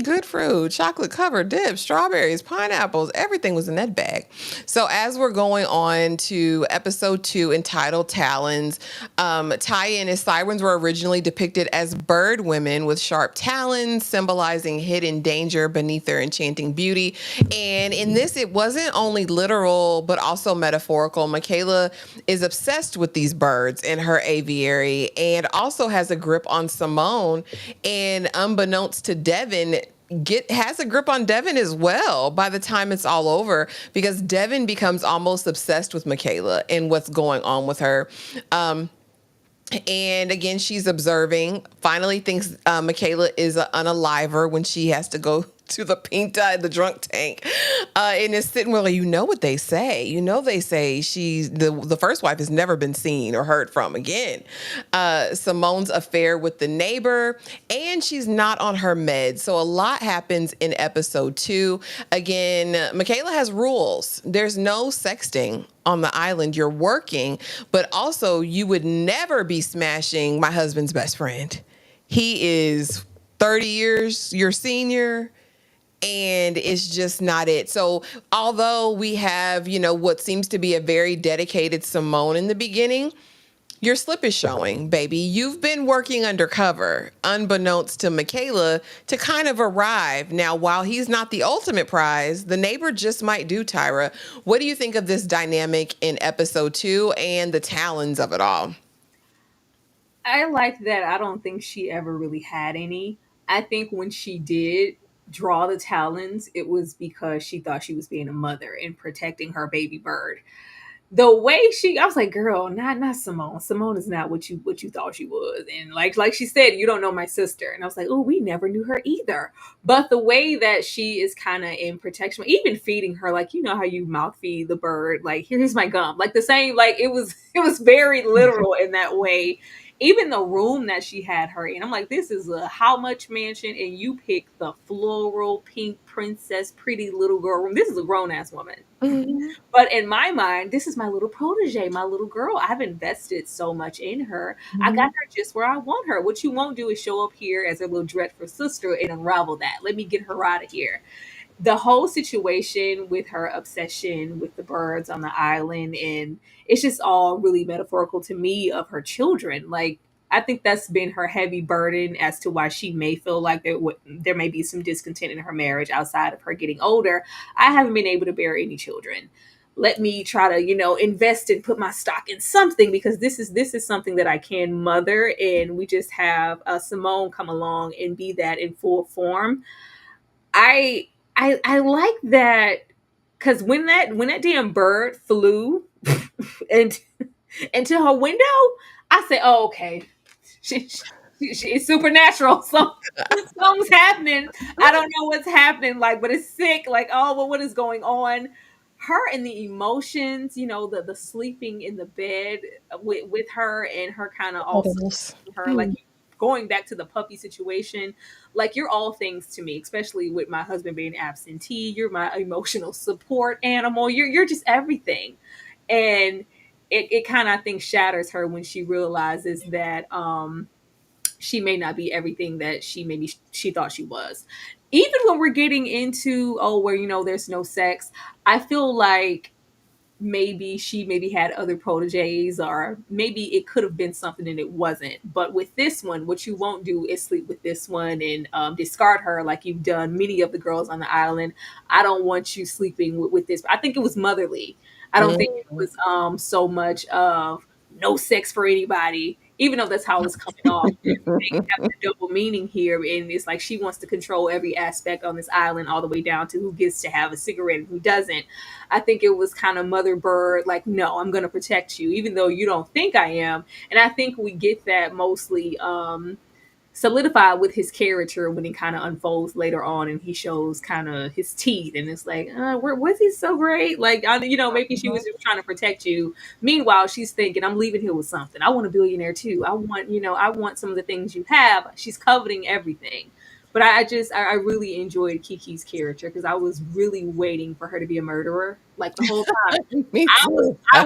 Good fruit, chocolate covered dip, strawberries, pineapples, everything was in that bag. So as we're going on to episode 2 entitled Talons, tie-in is sirens were originally depicted as bird women with sharp talons, symbolizing hidden danger beneath their enchanting beauty. And in this, it wasn't only literal, but also metaphorical. Michaela is obsessed with these birds in her aviary and also has a grip on Simone. And unbeknownst to Devon, has a grip on Devon as well by the time it's all over, because Devon becomes almost obsessed with Michaela and what's going on with her. And again, she's observing, finally thinks Michaela is an unaliver when she has to go to the Pinta in the drunk tank. And is sitting well, what they say. They say she's the first wife has never been seen or heard from again. Simone's affair with the neighbor, and she's not on her meds. So a lot happens in episode 2. Again, Michaela has rules. There's no sexting on the island. You're working, but also you would never be smashing my husband's best friend. He is 30 years your senior, and it's just not it. So although we have, what seems to be a very dedicated Simone in the beginning, your slip is showing, baby. You've been working undercover, unbeknownst to Michaela, to kind of arrive. Now, while he's not the ultimate prize, the neighbor just might do, Tyra. What do you think of this dynamic in episode 2 and the talons of it all? I like that. I don't think she ever really had any. I think when she did draw the talons, it was because she thought she was being a mother and protecting her baby bird. The way I was like, girl, not Simone. Simone is not what you thought she was. And like she said, you don't know my sister. And I was like, oh, we never knew her either. But the way that she is kind of in protection, even feeding her, like, how you mouth feed the bird, like, here's my gum, like the same, like it was very literal in that way. Even the room that she had her in, I'm like, this is a how much mansion, and you picked the floral pink princess, pretty little girl room. This is a grown ass woman. Mm-hmm. But in my mind, this is my little protege, my little girl. I've invested so much in her. I got her just where I want her. What you won't do is show up here as a little dreadful sister and unravel that. Let me get her out of here. The whole situation with her obsession with the birds on the island, and it's just all really metaphorical to me of her children. Like, I think that's been her heavy burden as to why she may feel like there may be some discontent in her marriage outside of her getting older. I haven't been able to bear any children. let me try to, invest and put my stock in something, because this is something that I can mother. And we just have Simone come along and be that in full form. I like that, because when that damn bird flew and into her window, I said, "Oh, okay, it's supernatural. Something's happening. I don't know what's happening, like, but it's sick. Like, oh, well, what is going on?" Her and the emotions, the sleeping in the bed with her, and her kind of also Cuddles. her, like, going back to the puppy situation. Like, you're all things to me, especially with my husband being absentee. You're my emotional support animal. You're just everything. And it kind of, I think, shatters her when she realizes that she may not be everything that she thought she was. Even when we're getting into, where, there's no sex, I feel like maybe she maybe had other proteges, or maybe it could have been something and it wasn't. But with this one, what you won't do is sleep with this one and discard her like you've done many of the girls on the island. I don't want you sleeping with this. I think it was motherly. I don't think it was so much of no sex for anybody, even though that's how it's coming off. They have the double meaning here, and it's like she wants to control every aspect on this island, all the way down to who gets to have a cigarette and who doesn't. I think it was kind of mother bird, like, no, I'm going to protect you, even though you don't think I am. And I think we get that mostly solidified with his character when he kind of unfolds later on, and he shows kind of his teeth, and it's like, was he so great? Like, maybe she was just trying to protect you. Meanwhile, she's thinking, I'm leaving here with something. I want a billionaire too. I want some of the things you have. She's coveting everything. But I really enjoyed Kiki's character, because I was really waiting for her to be a murderer, like, the whole time. Me too. I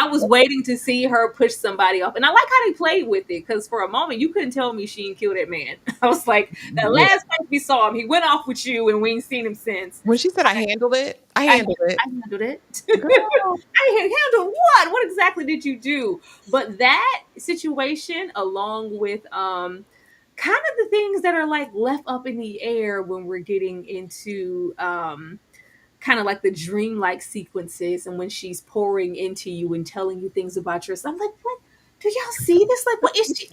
was waiting to see her push somebody off, and I like how they played with it, because for a moment you couldn't tell me she didn't kill that man. I was like, the Yeah. last time we saw him, he went off with you, and we ain't seen him since. When she said I handled it, I I, handled it. I handled it. Girl. I handled what? What exactly did you do? But that situation, along with kind of the things that are like left up in the air when we're getting into kind of like the dreamlike sequences, and when she's pouring into you and telling you things about yourself. I'm like, what? Do y'all see this? Like, what is she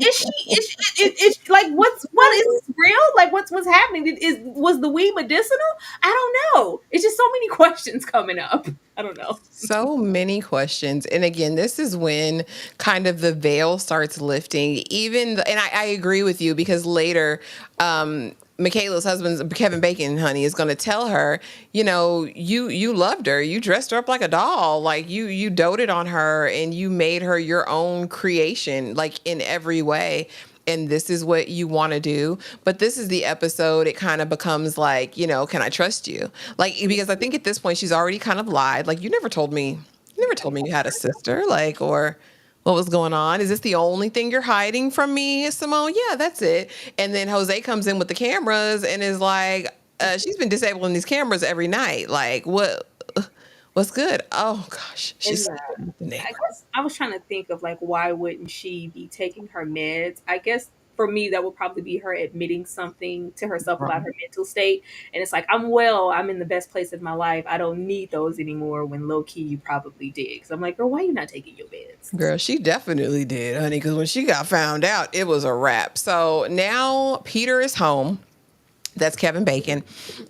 like, what is this real? Like, what's happening? Was the weed medicinal? I don't know. It's just so many questions coming up. I don't know. So many questions. And again, this is when kind of the veil starts lifting. And I agree with you, because later, Michaela's husband, Kevin Bacon, honey, is going to tell her, you loved her. You dressed her up like a doll. Like, you doted on her, and you made her your own creation, like, in every way. And this is what you want to do. But this is the episode, it kind of becomes like, can I trust you? Like, because I think at this point she's already kind of lied. Like, you never told me you had a sister, like, or what was going on? Is this the only thing you're hiding from me, Simone? Yeah, that's it. And then Jose comes in with the cameras and is like, she's been disabling these cameras every night. Like, what's good? Oh gosh, she's And I guess I was trying to think of, like, why wouldn't she be taking her meds? I guess for me that would probably be her admitting something to herself about her mental state. And it's like, I'm in the best place of my life. I don't need those anymore, when low key you probably did. Because I'm like, girl, why are you not taking your meds? Girl, she definitely did, honey, because when she got found out, it was a wrap. So now Peter is home. That's Kevin Bacon.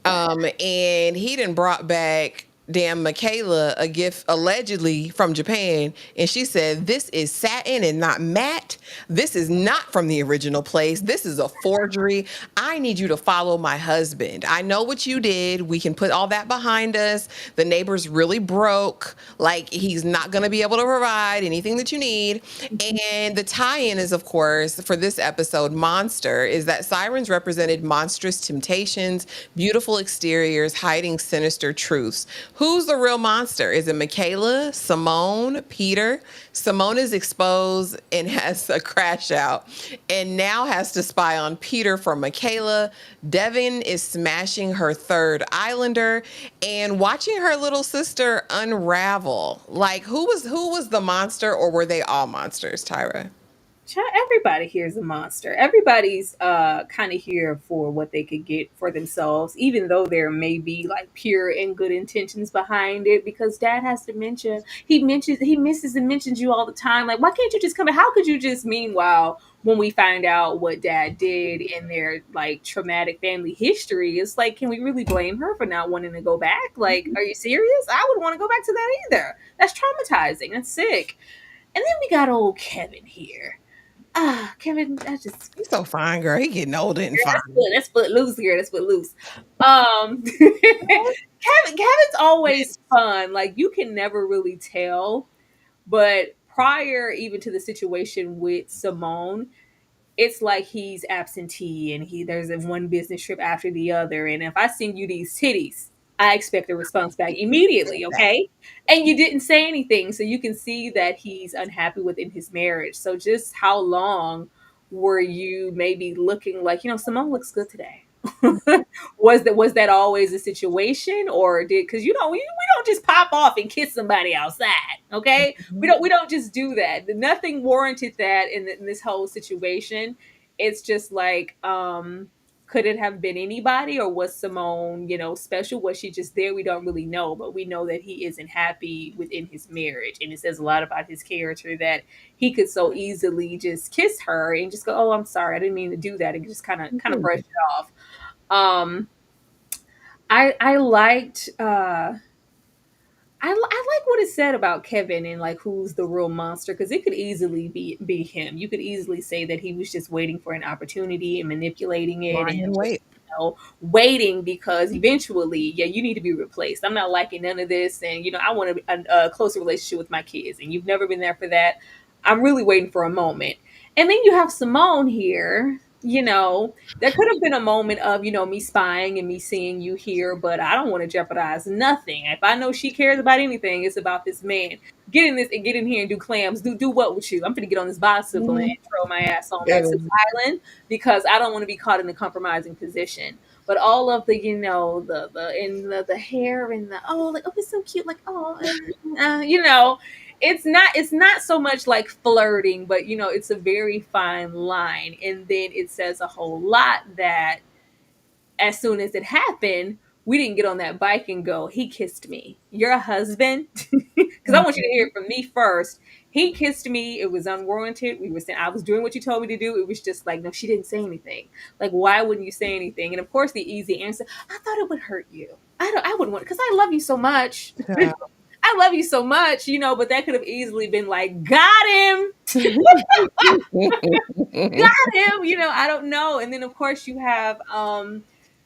And he done brought back damn Michaela a gift allegedly from Japan, and she said, this is satin and not matte. This is not from the original place. This is a forgery. I need you to follow my husband. I know what you did. We can put all that behind us. The neighbor's really broke. Like, he's not going to be able to provide anything that you need. And the tie-in is, of course, for this episode, Monster, is that Sirens represented monstrous temptations, beautiful exteriors, hiding sinister truths. Who's the real monster? Is it Michaela, Simone, Peter? Simone is exposed and has a crash out, and now has to spy on Peter for Michaela. Devon is smashing her third islander and watching her little sister unravel. Like, who was the monster, or were they all monsters, Tyra? everybody here is a monster. Everybody's kind of here for what they could get for themselves, even though there may be like pure and good intentions behind it. Because dad has dementia, he misses and mentions you all the time. Like, why can't you just come? How could you just? Meanwhile, when we find out what dad did in their like traumatic family history, it's like, can we really blame her for not wanting to go back? Like, are you serious? I wouldn't want to go back to that either. That's traumatizing. That's sick. And then we got old Kevin here. Kevin, I just He's so fine, girl. He getting older and fine. that's foot loose here. That's foot loose. Kevin's always fun. Like you can never really tell, but prior even to the situation with Simone, it's like he's absentee and he there's a one business trip after the other. And if I send you these titties, I expect a response back immediately, okay? And you didn't say anything. So you can see that he's unhappy within his marriage. So just how long were you maybe looking like, Simone looks good today? Was that always a situation, or did because we don't just pop off and kiss somebody outside, okay? We don't just do that. Nothing warranted that in this whole situation. It's just like, could it have been anybody, or was Simone, special? Was she just there? We don't really know, but we know that he isn't happy within his marriage, and it says a lot about his character that he could so easily just kiss her and just go, "Oh, I'm sorry, I didn't mean to do that," and just kind of brush it off. Um, I liked I like what it said about Kevin and like who's the real monster, because it could easily be him. You could easily say that he was just waiting for an opportunity and manipulating it Lying and in just wait. waiting, because eventually, yeah, you need to be replaced. I'm not liking none of this, and I want a closer relationship with my kids, and you've never been there for that. I'm really waiting for a moment. And then you have Simone here. There could have been a moment of, me spying and me seeing you here, but I don't want to jeopardize nothing. If I know she cares about anything, it's about this man. Get in this and get in here and do clams. Do what with you? I'm gonna get on this bicycle and Mhm. throw my ass on back to the And island, because I don't want to be caught in a compromising position. But all of the, the hair and the, oh, like, oh, it's so cute, like, oh, it's not so much like flirting, but it's a very fine line. And then it says a whole lot that as soon as it happened, we didn't get on that bike and go, he kissed me. You're a husband? Because I want you to hear it from me first. He kissed me. It was unwarranted. We were saying I was doing what you told me to do. It was just like, no, she didn't say anything. Like, why wouldn't you say anything? And of course, the easy answer, I thought it would hurt you. I wouldn't want, because I love you so much. I love you so much, but that could have easily been like, got him, him, I don't know. And then of course you have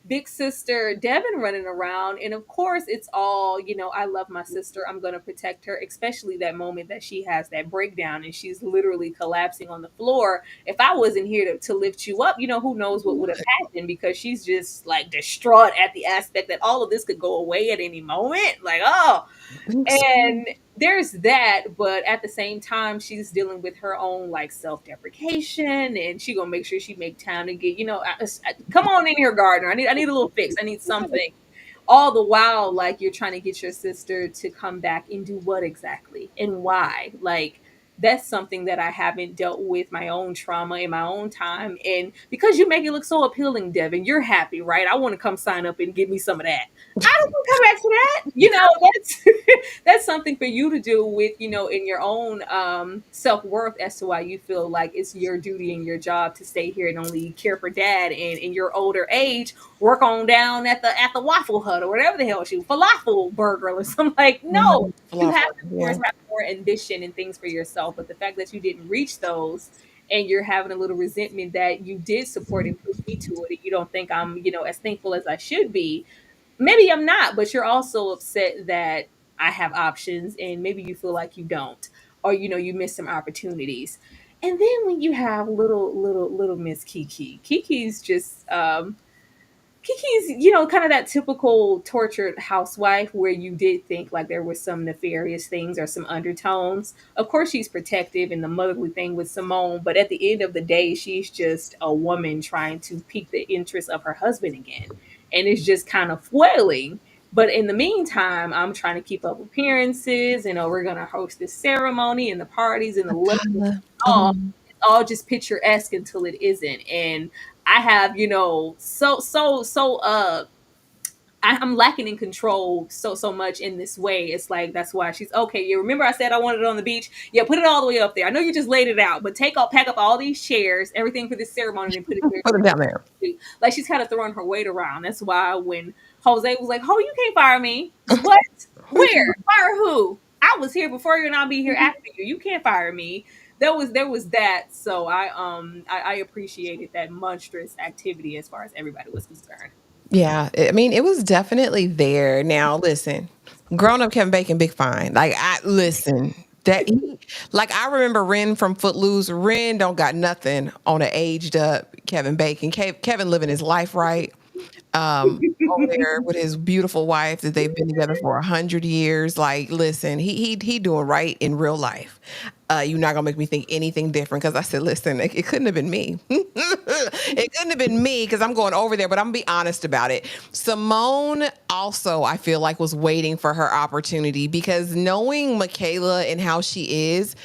big sister Devon running around, and of course it's all, I love my sister, I'm going to protect her, especially that moment that she has that breakdown and she's literally collapsing on the floor. If I wasn't here to lift you up, who knows what would have happened, because she's just like distraught at the aspect that all of this could go away at any moment, like, oh. And there's that, but at the same time, she's dealing with her own like self-deprecation, and she gonna make sure she make time to get, come on in here, Gardner. I need a little fix. I need something. All the while, like, you're trying to get your sister to come back and do what exactly and why? Like, that's something that I haven't dealt with my own trauma in my own time. And because you make it look so appealing, Devin, you're happy, right? I want to come sign up and give me some of that. I don't want to come back to that. That's something for you to do with, in your own self-worth, as to why you feel like it's your duty and your job to stay here and only care for dad, and in your older age work on down at the Waffle Hut or whatever the hell she falafel burger or something. Like, no, you have to, of course, Yeah. have more ambition and things for yourself. But the fact that you didn't reach those, and you're having a little resentment that you did support and push me to it, and you don't think I'm, as thankful as I should be. Maybe I'm not, but you're also upset that I have options, and maybe you feel like you don't, or you miss some opportunities. And then when you have little Miss Kiki's just Kiki's, kind of that typical tortured housewife, where you did think like there was some nefarious things or some undertones. Of course, she's protective and the motherly thing with Simone, but at the end of the day, she's just a woman trying to pique the interest of her husband again. And it's just kind of foiling. But in the meantime, I'm trying to keep up appearances. We're going to host this ceremony and the parties and the look and all. all just picturesque until it isn't. And I have, I'm lacking in control so much in this way. It's like that's why she's okay. You remember I said I wanted it on the beach? Yeah, put it all the way up there. I know you just laid it out, but pack up all these chairs, everything for this ceremony, and put it Put it down there. there. Like she's kind of throwing her weight around. That's why when Jose was like, "Oh, you can't fire me." What? Where? Fire who? I was here before you, and I'll be here after you. You can't fire me. There was that. So I appreciated that monstrous activity as far as everybody was concerned. Yeah, I mean, it was definitely there. Now, listen, grown up Kevin Bacon, big fine. Like, I listen. Like I remember Ren from Footloose. Ren don't got nothing on an aged up Kevin Bacon. Kevin living his life right. Over there with his beautiful wife that they've been together for 100 years. Like, listen, he doing right in real life. You're not gonna make me think anything different because I said, listen, it couldn't have been me. It couldn't have been me because I'm going over there. But I'm gonna be honest about it. Simone also, I feel like, was waiting for her opportunity because knowing Michaela and how she is.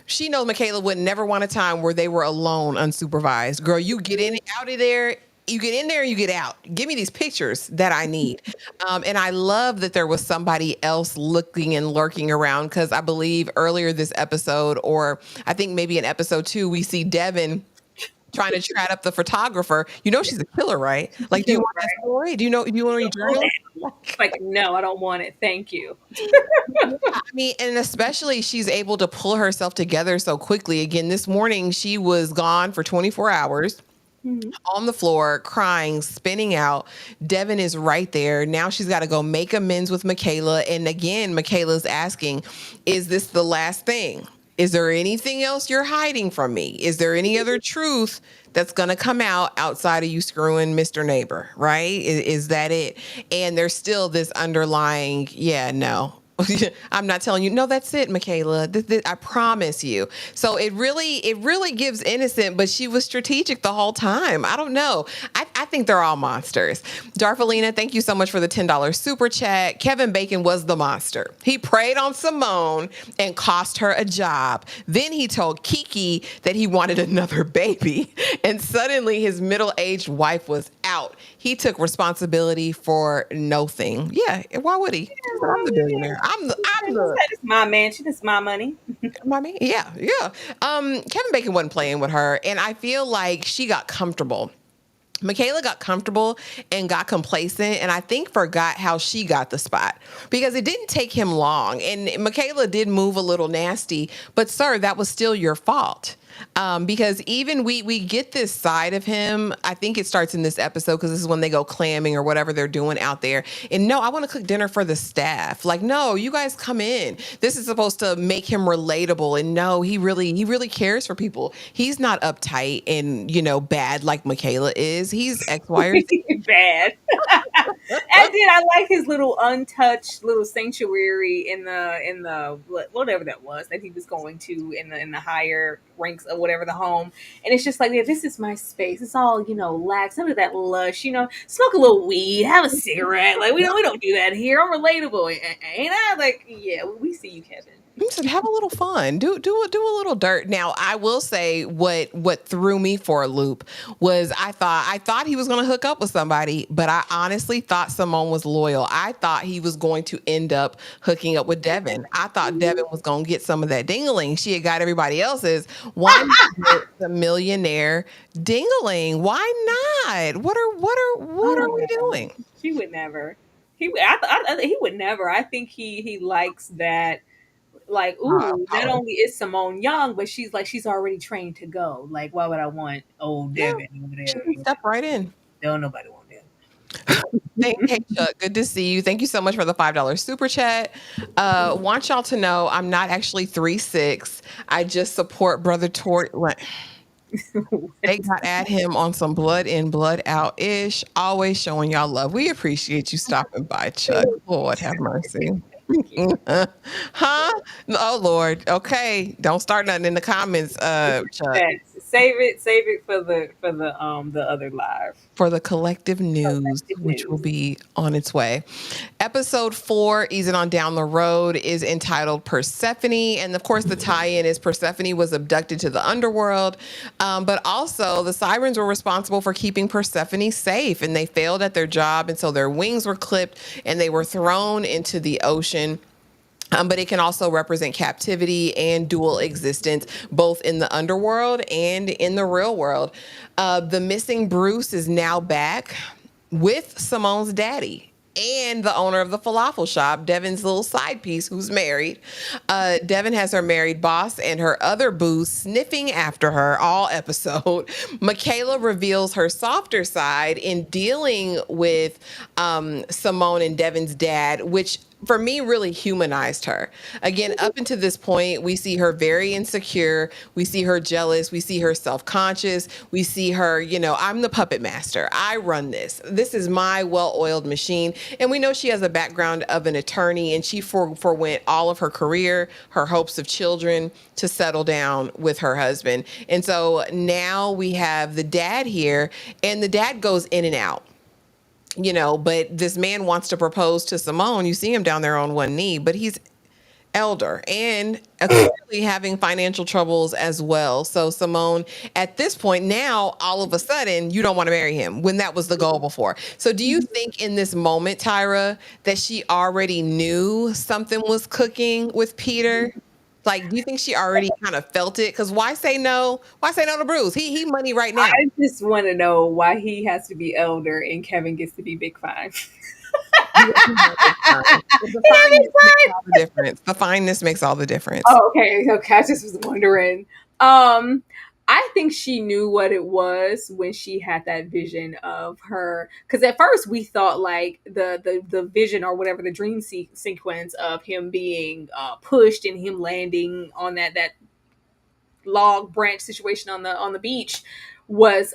She knows Michaela would never want a time where they were alone, unsupervised. Girl, you get in out of there. You get in there, you get out. Give me these pictures that I need. And I love that there was somebody else looking and lurking around because I believe earlier this episode, or I think maybe in episode 2, we see Devon trying to chat up the photographer. You know she's a killer, right? Like, do you want that story? Do you want to read journal? Like, no, I don't want it. Thank you. I mean, and especially she's able to pull herself together so quickly. Again, this morning she was gone for 24 hours. On the floor, crying, spinning out. Devon is right there. Now she's got to go make amends with Michaela. And again, Michaela's asking, is this the last thing? Is there anything else you're hiding from me? Is there any other truth that's going to come out outside of you screwing Mr. Neighbor, right? Is that it? And there's still this underlying, yeah, no. I'm not telling you. No, that's it, Michaela. I promise you. So it really gives innocent, but she was strategic the whole time. I don't know. I think they're all monsters. Darfalina, thank you so much for the $10 super chat. Kevin Bacon was the monster. He preyed on Simone and cost her a job. Then he told Kiki that he wanted another baby. And suddenly his middle-aged wife was out. He took responsibility for nothing. Yeah, why would he? I'm the billionaire. It's my mansion. It's my money. Yeah. Kevin Bacon wasn't playing with her, and I feel like she got comfortable. Michaela got comfortable and got complacent, and I think forgot how she got the spot because it didn't take him long. And Michaela did move a little nasty, but sir, that was still your fault. Because even we get this side of him. I think it starts in this episode because this is when they go clamming or whatever they're doing out there. And no, I want to cook dinner for the staff. Like, no, you guys come in. This is supposed to make him relatable. And no, he really cares for people. He's not uptight and bad like Michaela is. He's X, Y, or Z. Bad. I like his little untouched little sanctuary in the whatever that was that he was going to in the higher ranks or whatever the home. And it's just like, yeah, this is my space. It's all lax, none of that lush. Smoke a little weed, have a cigarette. Like we don't do that here. I'm relatable, ain't I? Like, yeah, we see you, Kevin. Listen, have a little fun. Do a little dirt. Now, I will say what threw me for a loop was I thought he was going to hook up with somebody, but I honestly thought Simone was loyal. I thought he was going to end up hooking up with Devon. I thought Devon was going to get some of that dingling. She had got everybody else's. Why not get the millionaire dingling? Why not? What are we doing? She would never. He would never. I think he likes that. Like, ooh, not only is Simone young, but she's already trained to go. Like, why would I want old Devon over there? Step right in. No, nobody want Devon. Hey Chuck, good to see you. Thank you so much for the $5 super chat. Want y'all to know I'm not actually 3'6". I just support Brother Tort. They got at him on some blood in, blood out ish. Always showing y'all love. We appreciate you stopping by, Chuck. Lord have mercy. Huh? Oh Lord. Okay. Don't start nothing in the comments, Chuck. save it for the other live. For the collective news, Collective which will news. be on its way. Episode 4, easing on down the road, is entitled Persephone. And of course, the tie in is Persephone was abducted to the underworld. But also, the Sirens were responsible for keeping Persephone safe, and they failed at their job. And so their wings were clipped and they were thrown into the ocean. But it can also represent captivity and dual existence, both in the underworld and in the real world. The missing Bruce is now back with Simone's daddy and the owner of the falafel shop, Devon's little side piece, who's married. Devon has her married boss and her other boo sniffing after her all episode. Michaela reveals her softer side in dealing with Simone and Devon's dad, which for me really humanized her. Again, up until this point, we see her very insecure. We see her jealous. We see her self-conscious. We see her, I'm the puppet master. I run this. This is my well-oiled machine. And we know she has a background of an attorney, and she forwent all of her career, her hopes of children, to settle down with her husband. And so now we have the dad here, and the dad goes in and out. But this man wants to propose to Simone. You see him down there on one knee, but he's elder and clearly having financial troubles as well. So Simone, at this point now, all of a sudden, you don't want to marry him when that was the goal before. So do you think in this moment, Tyra, that she already knew something was cooking with Peter? Like, do you think she already kind of felt it? Because why say no? Why say no to Bruce? He money right now. I just want to know why he has to be elder and Kevin gets to be Big Five. The fineness makes all the difference. The fineness makes all the difference. Oh, okay. Okay. I just was wondering. I think she knew what it was when she had that vision of her. Because at first we thought like the vision or whatever, the dream sequence of him being pushed and him landing on that log branch situation on the beach was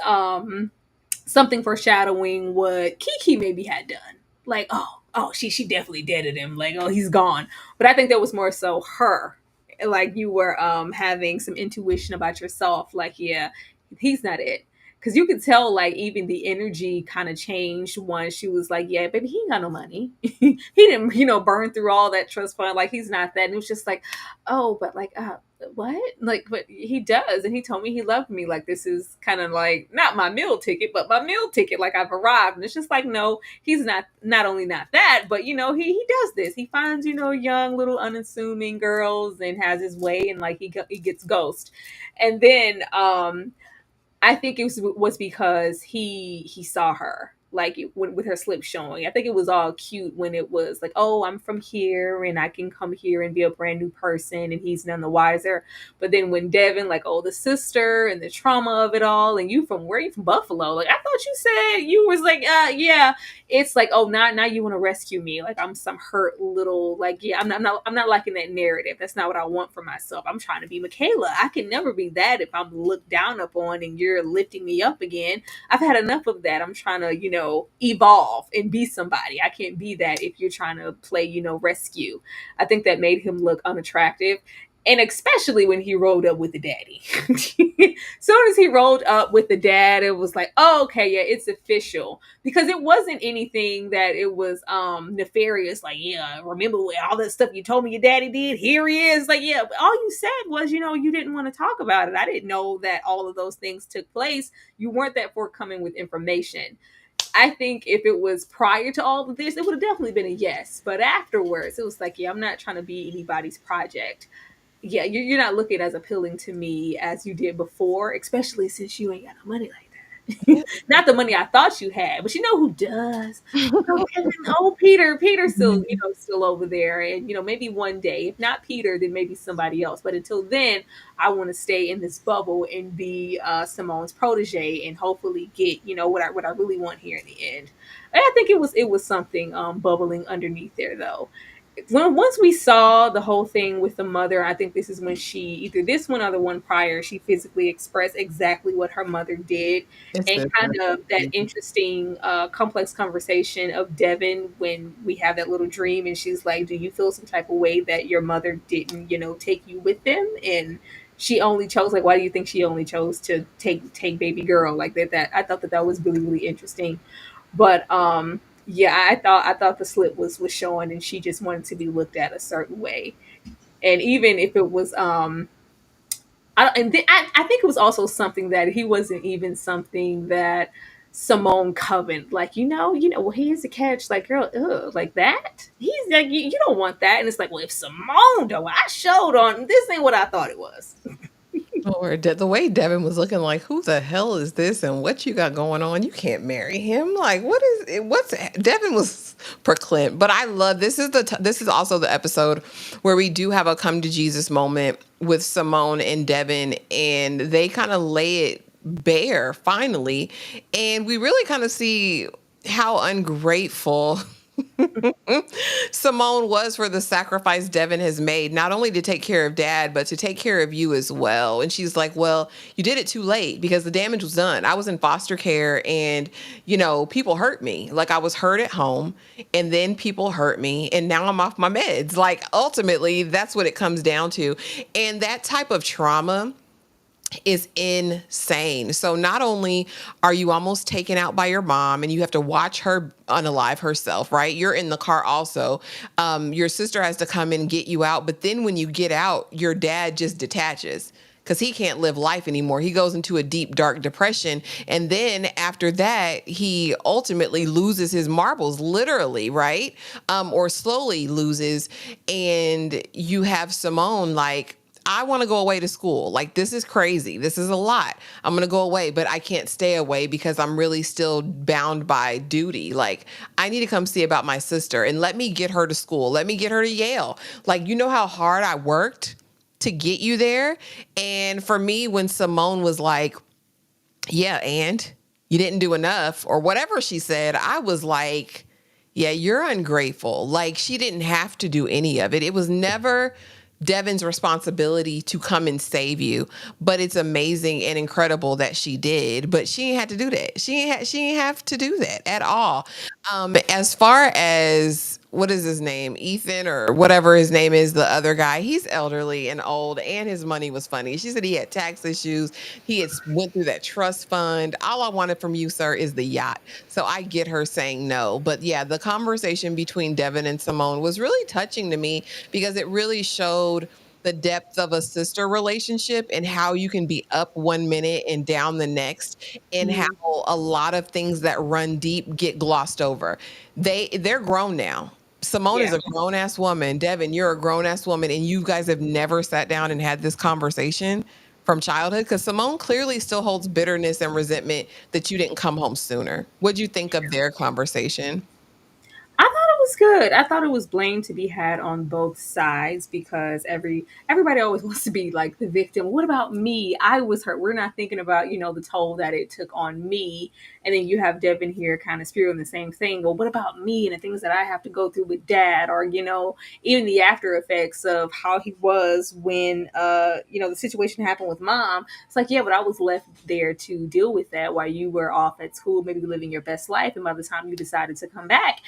something foreshadowing what Kiki maybe had done. Like, she definitely deaded him. Like, oh, he's gone. But I think that was more so her. Like you were having some intuition about yourself. Like, yeah, he's not it. Because you could tell, like, even the energy kind of changed once she was like, yeah, baby, he ain't got no money. He didn't, burn through all that trust fund. Like, he's not that. And it was just like, oh, but like, what? Like, but he does. And he told me he loved me. Like, this is kind of like, not my meal ticket, but my meal ticket. Like, I've arrived. And it's just like, no, he's not only not that, but, he does this. He finds, young, little, unassuming girls and has his way. And, like, he gets ghost. And then, I think it was because he saw her like with her slip showing. I think it was all cute when it was like, oh, I'm from here and I can come here and be a brand new person, and he's none the wiser. But then when Devon, like, oh, the sister and the trauma of it all, and you from where? You from Buffalo? Like, I thought you said you was like, yeah. It's like, oh, now you want to rescue me? Like I'm some hurt little, like, yeah, I'm not liking that narrative. That's not what I want for myself. I'm trying to be Michaela. I can never be that if I'm looked down upon and you're lifting me up again. I've had enough of that. I'm trying to, evolve and be somebody. I can't be that if you're trying to play, rescue. I think that made him look unattractive. And especially when he rolled up with the daddy. Soon as he rolled up with the dad, it was like, oh, okay, yeah, it's official. Because it wasn't anything that it was nefarious. Like, yeah, remember all that stuff you told me your daddy did? Here he is. Like, yeah, all you said was, you didn't want to talk about it. I didn't know that all of those things took place. You weren't that forthcoming with information. I think if it was prior to all of this, it would have definitely been a yes. But afterwards, it was like, yeah, I'm not trying to be anybody's project. Yeah, you're not looking as appealing to me as you did before, especially since you ain't got no money like that. Not the money I thought you had, but who does? Peter's still, still over there. And, maybe one day, if not Peter, then maybe somebody else. But until then, I want to stay in this bubble and be Simone's protege and hopefully get, what I really want here in the end. And I think it was something bubbling underneath there, though. Once we saw the whole thing with the mother, I think this is when she, either this one or the one prior, she physically expressed exactly what her mother did. And kind of that interesting, complex conversation of Devon when we have that little dream and she's like, do you feel some type of way that your mother didn't, take you with them? And she only chose, like, why do you think she only chose to take baby girl like that? I thought that that was really really interesting. But yeah, I thought the slip was showing, and she just wanted to be looked at a certain way. And even if it was I think it was also something that he wasn't even something that Simone coveted. Like, well, here's the catch. Like, girl, ugh, like that? He's like, you don't want that. And it's like, well, if Simone, though, I showed on, this ain't what I thought it was. Or the way Devin was looking like, who the hell is this and what you got going on? You can't marry him. Like, what is it? What's Devin was proclaimed. But I love this is this is also the episode where we do have a come to Jesus moment with Simone and Devin, and they kind of lay it bare finally, and we really kind of see how ungrateful Simone was for the sacrifice Devin has made, not only to take care of dad, but to take care of you as well. And she's like, well, you did it too late because the damage was done. I was in foster care and, people hurt me. Like I was hurt at home and then people hurt me and now I'm off my meds. Like ultimately, that's what it comes down to. And that type of trauma is insane. So not only are you almost taken out by your mom and you have to watch her unalive herself, right? You're in the car also. Your sister has to come and get you out. But then when you get out, your dad just detaches because he can't live life anymore. He goes into a deep, dark depression. And then after that, he ultimately loses his marbles, literally, right? Or slowly loses. And you have Simone like, I want to go away to school. Like, this is crazy. This is a lot. I'm going to go away, but I can't stay away because I'm really still bound by duty. Like, I need to come see about my sister and let me get her to school. Let me get her to Yale. Like, you know how hard I worked to get you there? And for me, when Simone was like, yeah, and you didn't do enough or whatever she said, I was like, yeah, you're ungrateful. Like, she didn't have to do any of it. It was never Devin's responsibility to come and save you, but it's amazing and incredible that she did. But she ain't had to do that. She ain't have to do that at all. As far as what is his name, Ethan or whatever his name is, the other guy, he's elderly and old, and his money was funny. She said he had tax issues. He had went through that trust fund. All I wanted from you, sir, is the yacht. So I get her saying no. But yeah, the conversation between Devin and Simone was really touching to me because it really showed the depth of a sister relationship and how you can be up one minute and down the next, and how Mm, a lot of things that run deep get glossed over. They're grown now. Simone is yeah. a grown ass woman. Devin, you're a grown ass woman, and you guys have never sat down and had this conversation from childhood because Simone clearly still holds bitterness and resentment that you didn't come home sooner. What'd you think of their conversation? I thought it was good. I thought it was blame to be had on both sides because everybody always wants to be like the victim. What about me? I was hurt. We're not thinking about, the toll that it took on me. And then you have Devin here kind of spewing the same thing. Well, what about me and the things that I have to go through with dad, or, even the after effects of how he was when the situation happened with mom. It's like, yeah, but I was left there to deal with that while you were off at school, maybe living your best life. And by the time you decided to come back,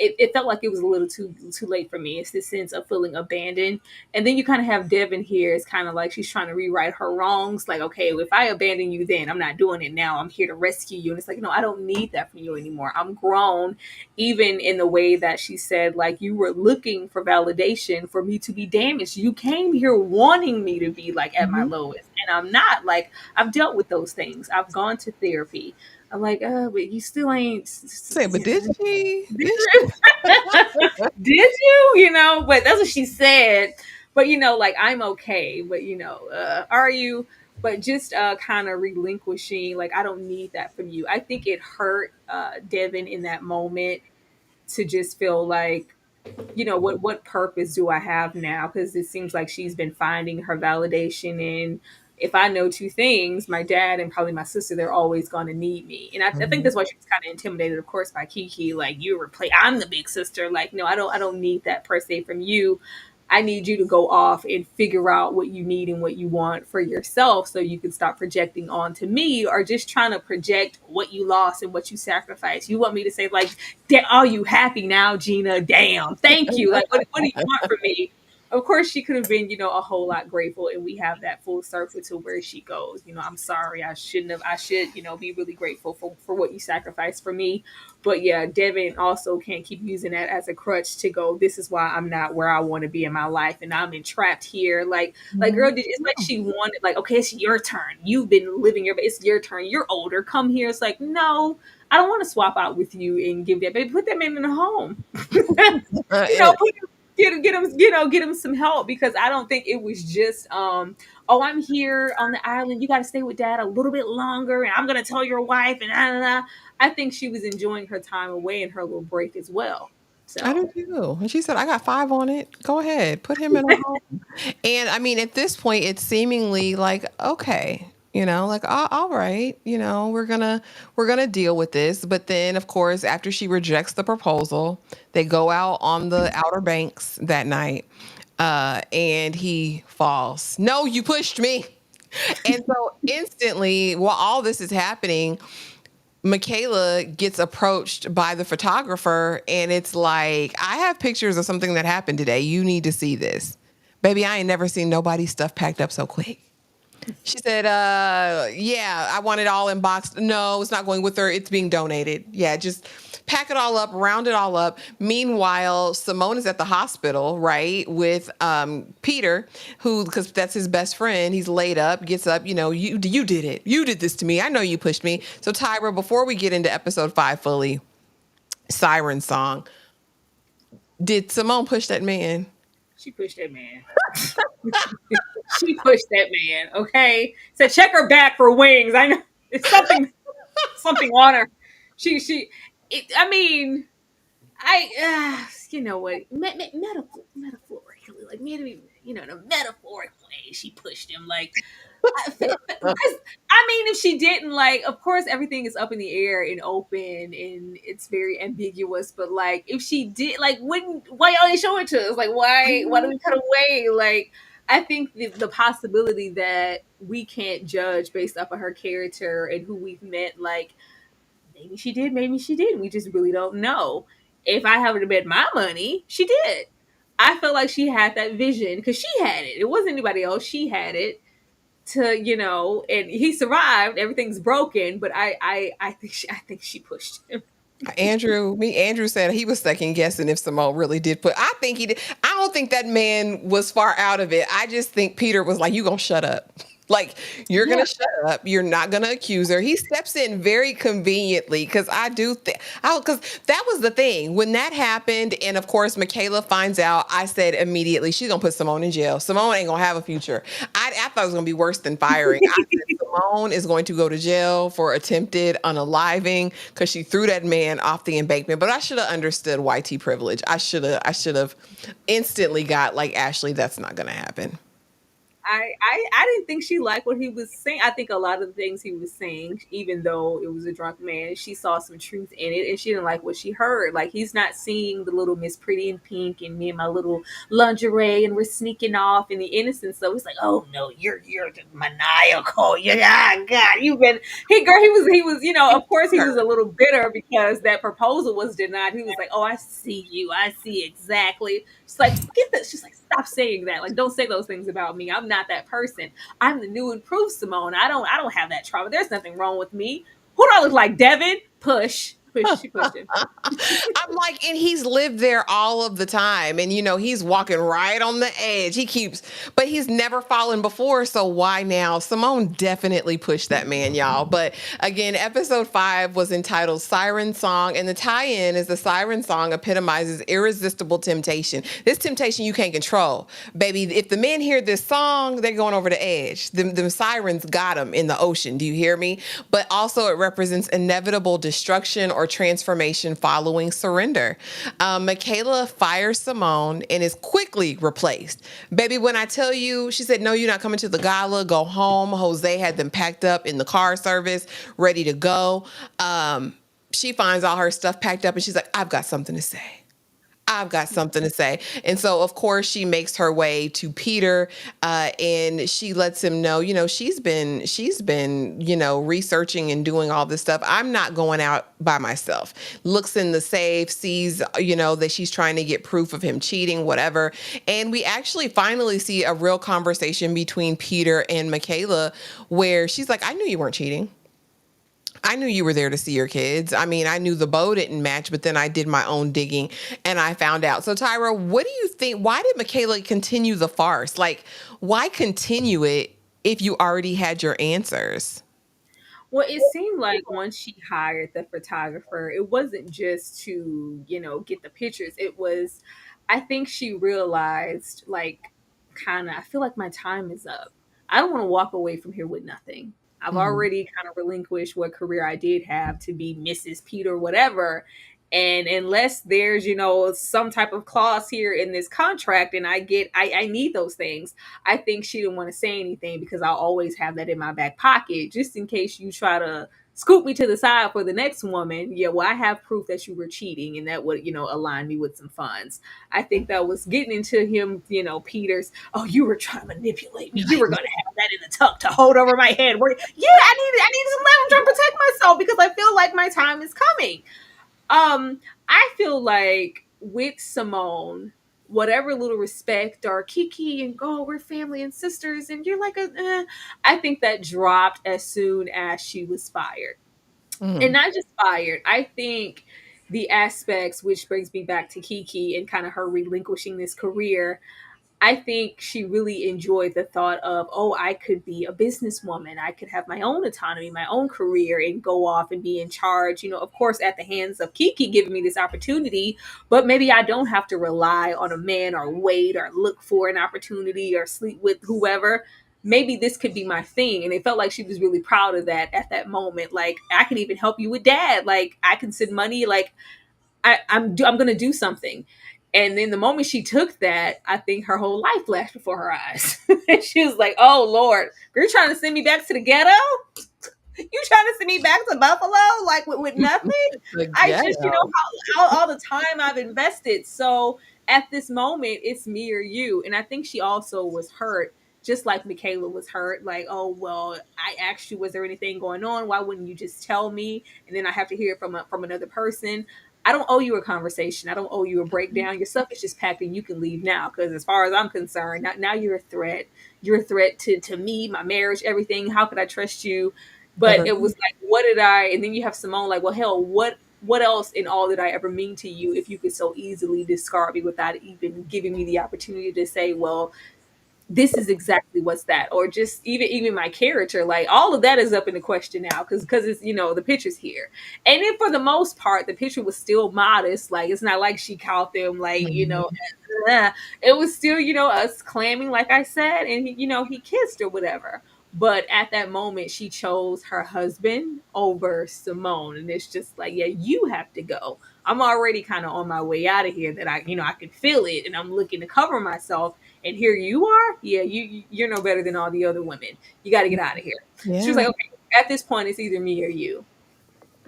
it felt like it was a little too late for me. It's this sense of feeling abandoned. And then you kind of have Devin here. It's kind of like she's trying to rewrite her wrongs. Like, okay, if I abandon you then, I'm not doing it now. I'm here to rescue you. And it's like, no, I don't need that from you anymore. I'm grown. Even in the way that she said, like, you were looking for validation for me to be damaged. You came here wanting me to be like at my Mhm. lowest. And I'm not. Like, I've dealt with those things. I've gone to therapy. I'm like, but you still ain't. Say, but did she? Did Did you? But that's what she said. But like, I'm okay. But are you? But just kind of relinquishing, like, I don't need that from you. I think it hurt Devin in that moment to just feel like, what purpose do I have now? Because it seems like she's been finding her validation in, if I know two things, my dad and probably my sister, they're always going to need me. And I think she? that's why she was kind of intimidated, of course, by Kiki. Like, I'm the big sister. Like, no, I don't need that per se from you. I need you to go off and figure out what you need and what you want for yourself so you can stop projecting onto me, or just trying to project what you lost and what you sacrificed. You want me to say, like, are you happy now, Gina? Damn, thank you. Like, what do you want from me? Of course, she could have been, a whole lot grateful, and we have that full circle to where she goes. I'm sorry, I shouldn't have. I should, be really grateful for what you sacrificed for me. But yeah, Devin also can't keep using that as a crutch to go. This is why I'm not where I want to be in my life, and I'm entrapped here. Like, girl, it's like she wanted, like, okay, it's your turn. You've been living it's your turn. You're older. Come here. It's like, no, I don't want to swap out with you and give that baby. Put that man in a home. Put get him, get him some help, because I don't think it was just oh, I'm here on the island, you got to stay with dad a little bit longer, and I'm gonna tell your wife, and I think she was enjoying her time away and her little break as well. I do So too. And she said, I got 5 on it. Go ahead. Put him in a home. And I mean, at this point, it's seemingly like, okay, like, all right, we're gonna deal with this. But then, of course, after she rejects the proposal, they go out on the Outer Banks that night, and he falls. No, you pushed me. And so instantly, while all this is happening, Michaela gets approached by the photographer, and it's like, I have pictures of something that happened today. You need to see this. Baby, I ain't never seen nobody's stuff packed up so quick. She said, yeah, I want it all in boxed. No, it's not going with her. It's being donated. Yeah, just pack it all up, round it all up. Meanwhile, Simone is at the hospital, right, with Peter, who, because that's his best friend. He's laid up, gets up, you did it. You did this to me. I know you pushed me. So, Tyra, before we get into episode 5 fully, Siren song, did Simone push that man? she pushed that man. She pushed that man. Okay, said check her back for wings. I know it's something on her. I mean, you know what, metaphorically, like, maybe, in a metaphoric way, she pushed him. Like, I mean, if she didn't, like, of course, everything is up in the air and open, and it's very ambiguous. But like, if she did, like, why y'all ain't show it to us? Like, why do we cut away? Like, I think the possibility that we can't judge based off of her character and who we've met, like, maybe she did, maybe she didn't. We just really don't know. If I had to bet my money, she did. I felt like she had that vision because she had it. It wasn't anybody else. She had it to, and he survived. Everything's broken, but I think she pushed him. Andrew said he was second guessing if Simone really did put. I think he did. I don't think that man was far out of it. I just think Peter was like, "You gonna shut up." Like, you're Yeah. gonna shut up. You're not gonna accuse her. He steps in very conveniently, because I do think, because that was the thing when that happened, and of course Michaela finds out. I said immediately, she's gonna put Simone in jail. Simone ain't gonna have a future. I thought it was gonna be worse than firing. I said Simone is going to go to jail for attempted unaliving because she threw that man off the embankment. But I should have understood YT privilege. I should have instantly got like, Ashley, that's not gonna happen. I didn't think she liked what he was saying. I think a lot of the things he was saying, even though it was a drunk man, she saw some truth in it, and she didn't like what she heard. Like, he's not seeing the little Miss Pretty in Pink and me and my little lingerie, and we're sneaking off in the innocence. So he's like, oh no, you're just maniacal. Yeah, God, you've been. Hey, girl, he was. Of course, he was a little bitter because that proposal was denied. He was like, oh, I see you. I see exactly. She's like, get this. She's like, stop saying that. Like, don't say those things about me. I'm not that person. I'm the new improved Simone. I don't have that trauma. There's nothing wrong with me. Who do I look like? Devon? Push. Push. She pushed him. I'm like, and he's lived there all of the time. And, he's walking right on the edge. But he's never fallen before. So why now? Simone definitely pushed that man, y'all. But again, episode 5 was entitled Siren Song. And the tie-in is the Siren Song epitomizes irresistible temptation. This temptation you can't control. Baby, if the men hear this song, they're going over the edge. Them sirens got them in the ocean. Do you hear me? But also it represents inevitable destruction or transformation following surrender. Michaela fires Simone and is quickly replaced. Baby, when I tell you, she said, no, you're not coming to the gala, go home. Jose had them packed up in the car service, ready to go. She finds all her stuff packed up and she's like, I've got something to say. I've got something to say. And so, of course, she makes her way to Peter, and she lets him know, she's been, researching and doing all this stuff. I'm not going out by myself. Looks in the safe, sees, that she's trying to get proof of him cheating, whatever. And we actually finally see a real conversation between Peter and Michaela, where she's like, I knew you weren't cheating. I knew you were there to see your kids. I mean, I knew the bow didn't match, but then I did my own digging and I found out. So, Tyra, what do you think? Why did Michaela continue the farce? Like, why continue it if you already had your answers? Well, it seemed like once she hired the photographer, it wasn't just to, get the pictures. It was, I think she realized, like, kind of, I feel like my time is up. I don't want to walk away from here with nothing. I've Mhm. already kind of relinquished what career I did have to be Mrs. Peter, whatever. And unless there's, some type of clause here in this contract and I need those things, I think she didn't want to say anything because I'll always have that in my back pocket just in case you try to scoop me to the side for the next woman. Yeah, well, I have proof that you were cheating and that would, align me with some funds. I think that was getting into him, Peter's, oh, you were trying to manipulate me. You were going to have that in the tuck to hold over my head. Yeah, I needed some leverage to protect myself because I feel like my time is coming. I feel like with Simone, whatever little respect or Kiki and go, we're family and sisters, and you're like I think that dropped as soon as she was fired. And Mhm. not just fired. I think the aspects, which brings me back to Kiki and kind of her relinquishing this career, I think she really enjoyed the thought of, oh, I could be a businesswoman. I could have my own autonomy, my own career, and go off and be in charge, of course, at the hands of Kiki giving me this opportunity. But maybe I don't have to rely on a man or wait or look for an opportunity or sleep with whoever. Maybe this could be my thing. And it felt like she was really proud of that at that moment. Like, I can even help you with dad. Like, I can send money. Like, I'm gonna do something. And then the moment she took that, I think her whole life flashed before her eyes. And she was like, "Oh Lord, you're trying to send me back to the ghetto? You trying to send me back to Buffalo, like with nothing? The I just, ghetto. all the time I've invested. So at this moment, it's me or you." And I think she also was hurt, just like Michaela was hurt. Like, oh well, I asked you, was there anything going on? Why wouldn't you just tell me? And then I have to hear it from another person. I don't owe you a conversation. I don't owe you a breakdown. Your stuff is just packed and you can leave now. Because as far as I'm concerned, now you're a threat. You're a threat to me, my marriage, everything. How could I trust you? But it was Agreed. like, what did I? And then you have Simone, like, well, hell, what else in all did I ever mean to you if you could so easily discard me without even giving me the opportunity to say, well, this is exactly what's that, or just even my character, like all of that is up in the question now because it's the picture's here. And then for the most part the picture was still modest, like it's not like she caught them like Mhm. it was still us clamming like I said, and he kissed or whatever. But at that moment she chose her husband over Simone, and it's just like, yeah, you have to go. I'm already kind of on my way out of here, that I can feel it, and I'm looking to cover myself, and here you are. Yeah, you're no better than all the other women. You got to get out of here. She was Yeah. like, okay, at this point it's either me or you.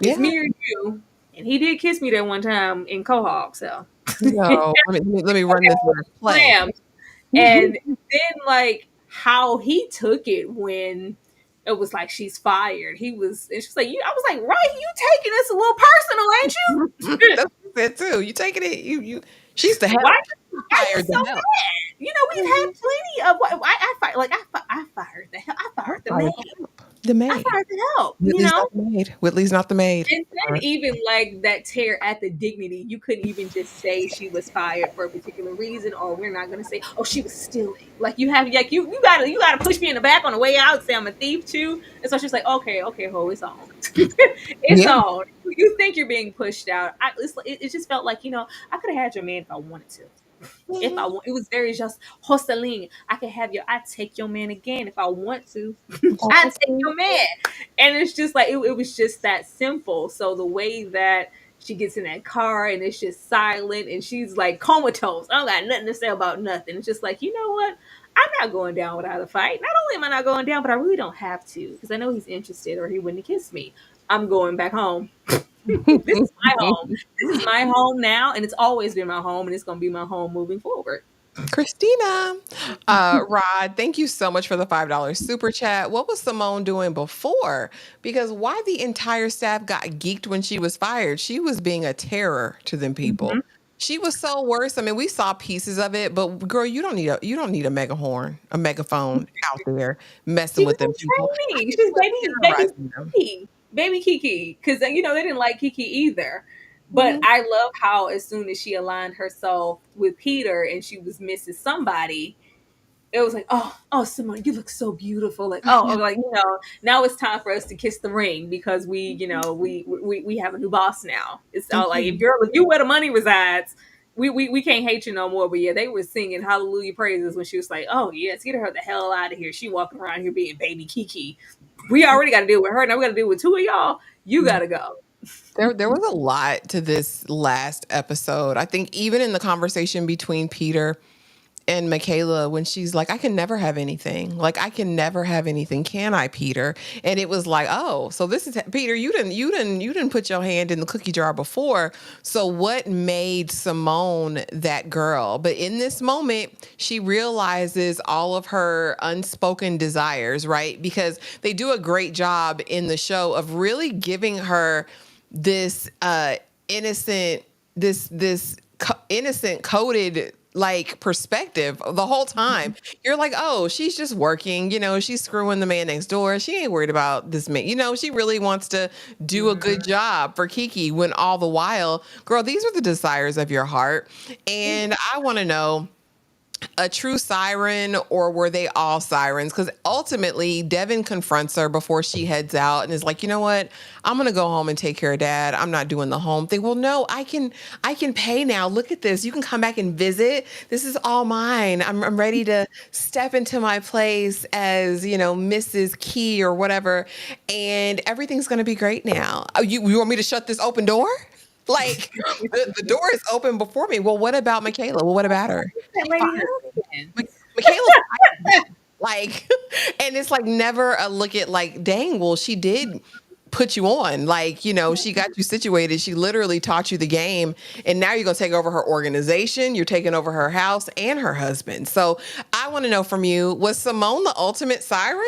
It's Yeah. me or you. And he did kiss me that one time in Quahog, so So let me run this last play. slam. And then like how he took it when it was like she's fired. He was, and she's like, you. I was like, right, you taking this a little personal, ain't you? That's what I said too. You taking it? You. She's the why help. You why you hired so the help. mad? We've had plenty of what I fired. Like I fired the hell. I I fired the fired maid. the help. The I maid. fired the help. Whitley's not the maid. Whitley's not the maid. And All then right. even like that tear at the dignity, you couldn't even just say she was fired for a particular reason, or we're not gonna say, oh, she was stealing. Like you have, like you gotta push me in the back on the way out, say I'm a thief too. And so she's like, okay, okay, ho, it's on. It's Yeah. on. You think you're being pushed out. It just felt like, I could have had your man if I wanted to. If I Mhm. want, it was very just hustling. I take your man again if I want to. That's I the take thing. your man. And it's just like it was just that simple. So the way that she gets in that car and it's just silent and she's like comatose. I don't got nothing to say about nothing. It's just like, you know what? I'm not going down without a fight. Not only am I not going down, but I really don't have to because I know he's interested or he wouldn't have kissed me. I'm going back home. This is my home. This is my home now, and it's always been my home, and it's going to be my home moving forward. Christina, Rod, thank you so much for the $5 super chat. What was Simone doing before? Because why the entire staff got geeked when she was fired? She was being a terror to them people. Mhm. She was so worse. I mean, we saw pieces of it, but girl, you don't need a a megaphone out there messing She with them was people. I training. think She she was was terrorizing them. baby Kiki, because they didn't like Kiki either. But Mhm. I love how as soon as she aligned herself with Peter and she was Mrs. Somebody, it was like, oh, Simone, you look so beautiful. Like, like now it's time for us to kiss the ring because we have a new boss now. It's all like, if Mhm. you where the money resides, we can't hate you no more. But yeah, they were singing hallelujah praises when she was like, oh yes, get her the hell out of here. She walking around here being baby Kiki. We already got to deal with her. Now we got to deal with two of y'all. You got to go. There was a lot to this last episode. I think even in the conversation between Peter and Michaela, when she's like, I can never have anything. Like, I can never have anything. Can I, Peter? And it was like, oh, so this is Peter, you didn't put your hand in the cookie jar before. So what made Simone that girl? But in this moment, she realizes all of her unspoken desires, right? Because they do a great job in the show of really giving her this innocent innocent coded like perspective the whole time. You're like, oh, she's just working, she's screwing the man next door, she ain't worried about this man, she really wants to do a good job for Kiki, when all the while, girl, these are the desires of your heart. And I want to know, a true siren, or were they all sirens? Because ultimately, Devon confronts her before she heads out and is like, you know what? I'm gonna go home and take care of Dad. I'm not doing the home thing. Well, no, I can pay now. Look at this. You can come back and visit. This is all mine. I'm ready to step into my place as Mrs. Key or whatever, and everything's gonna be great now. Oh, you want me to shut this open door? Like, the door is open before me. Well, what about Michaela? Well, what about her? That She lady fired. husband. Michaela's fired. Like, and it's like never a look at like, dang, well, she did put you on. Like, she got you situated. She literally taught you the game. And now you're going to take over her organization. You're taking over her house and her husband. So I want to know from you, was Simone the ultimate siren,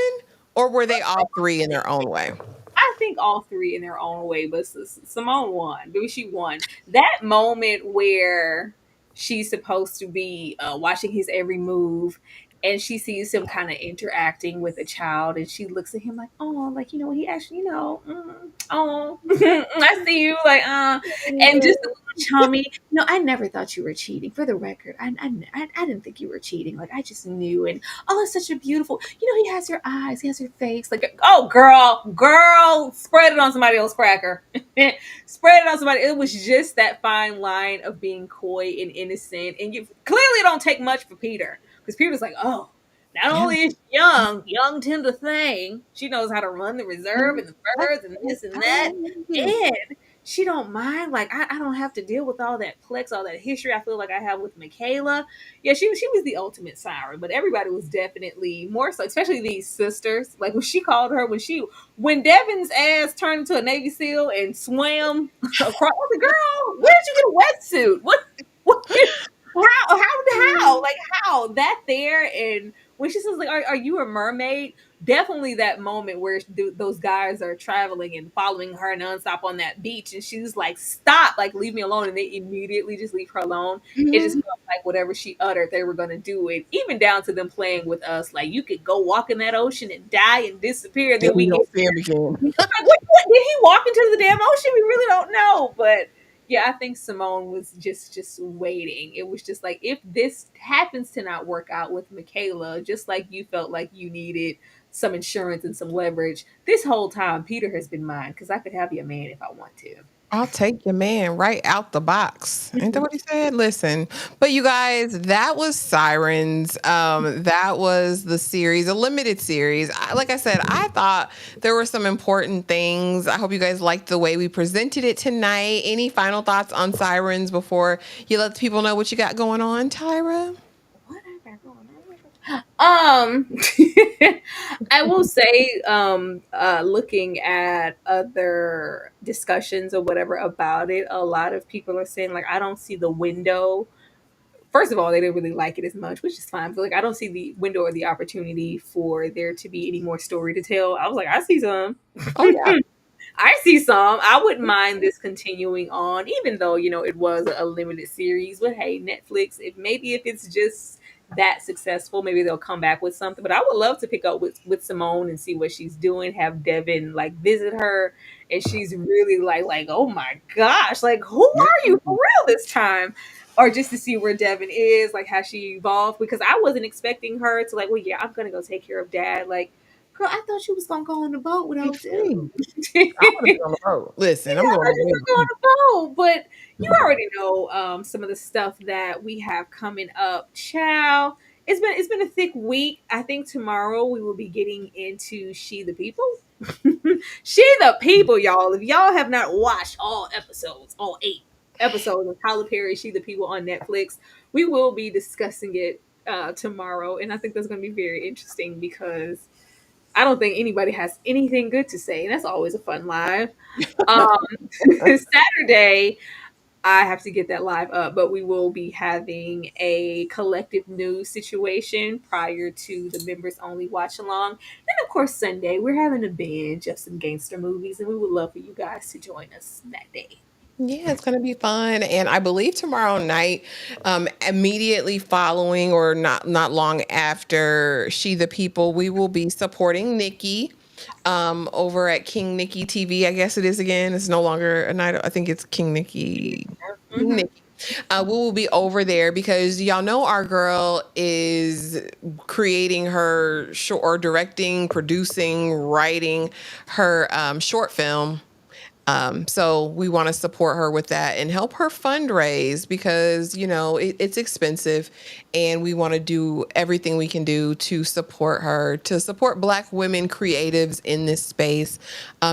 or were they all three in their own way? I think all three in their own way, but Simone won. Maybe she won. That moment where she's supposed to be watching his every move, and she sees him kind of interacting with a child, and she looks at him like, oh, like when he actually, oh, I see you, like, and just a little chummy. I never thought you were cheating. For the record, I didn't think you were cheating. Like, I just knew, and oh, it's such a beautiful. He has your eyes, he has your face. Like, oh, girl, spread it on somebody else, cracker. Spread it on somebody. It was just that fine line of being coy and innocent, and you clearly don't take much for Peter, because Peter's like, oh, not Yeah. only is she young tender thing, she knows how to run the reserve and the birds and this and that, and she don't mind. Like, I don't have to deal with all that plex, all that history I feel like I have with Michaela. Yeah, she was the ultimate siren, but everybody was definitely more so, especially these sisters. Like, when she called her, when Devon's ass turned into a Navy SEAL and swam across, the girl, where did you get a wetsuit? What how like how that there? And when she says like, are you a mermaid? Definitely that moment where those guys are traveling and following her nonstop on that beach, and she's like, stop, like, leave me alone, and they immediately just leave her alone. It just Mhm. felt like whatever she uttered, they were going to do it, even down to them playing with us, like, you could go walk in that ocean and die and disappear, and And then we we get don't see him again. like, what, did he walk into the damn ocean? We really don't know. But yeah, I think Simone was just waiting. It was just like, if this happens to not work out with Michaela, just like you felt like you needed some insurance and some leverage, this whole time Peter has been mine, because I could have your man if I want to. I'll take your man right out the box. Ain't that what he said? Listen, but you guys, that was Sirens. That was the series, a limited series. Like I said, I thought there were some important things. I hope you guys liked the way we presented it tonight. Any final thoughts on Sirens before you let the people know what you got going on, Tyra? What I got going on? Um, I will say, looking at other discussions or whatever about it, a lot of people are saying like, I don't see the window. First of all, they didn't really like it as much, which is fine. But like, I don't see the window or the opportunity for there to be any more story to tell. I was like, I see some. Oh yeah. I see some. I wouldn't mind this continuing on, even though it was a limited series. But hey, Netflix, if it's just that successful, maybe they'll come back with something. But I would love to pick up with Simone and see what she's doing. Have Devon like visit her, and she's really like oh my gosh, like who are you for real this time? Or just to see where Devon is, like how she evolved. Because I wasn't expecting her to like, well, yeah, I'm gonna go take care of Dad. Like, girl, I thought you was gonna go on the boat with old Free. dude. I want to be on the road. Listen, I'm going I on just the want to go on road. the boat. But you already know some of the stuff that we have coming up. Chow. It's been a thick week. I think tomorrow we will be getting into She the People. She the People, y'all. If y'all have not watched all episodes, all 8 episodes of Tyler Perry She the People on Netflix, we will be discussing it tomorrow. And I think that's going to be very interesting because I don't think anybody has anything good to say. And that's always a fun live. Um, Saturday, I have to get that live up, but we will be having a collective news situation prior to the members only watch along. And of course, Sunday, we're having a binge of some gangster movies, and we would love for you guys to join us that day. Yeah, it's going to be fun. And I believe tomorrow night, immediately following or not long after She the People, we will be supporting Nikki over at King Nikki TV. I guess it is again. It's no longer a night. I think it's King Nikki. King Mm-hmm. Nikki. We will be over there because y'all know our girl is creating her short or directing, producing, writing her short film. So we want to support her with that and help her fundraise because, it's expensive and we want to do everything we can do to support her, to support Black women creatives in this space,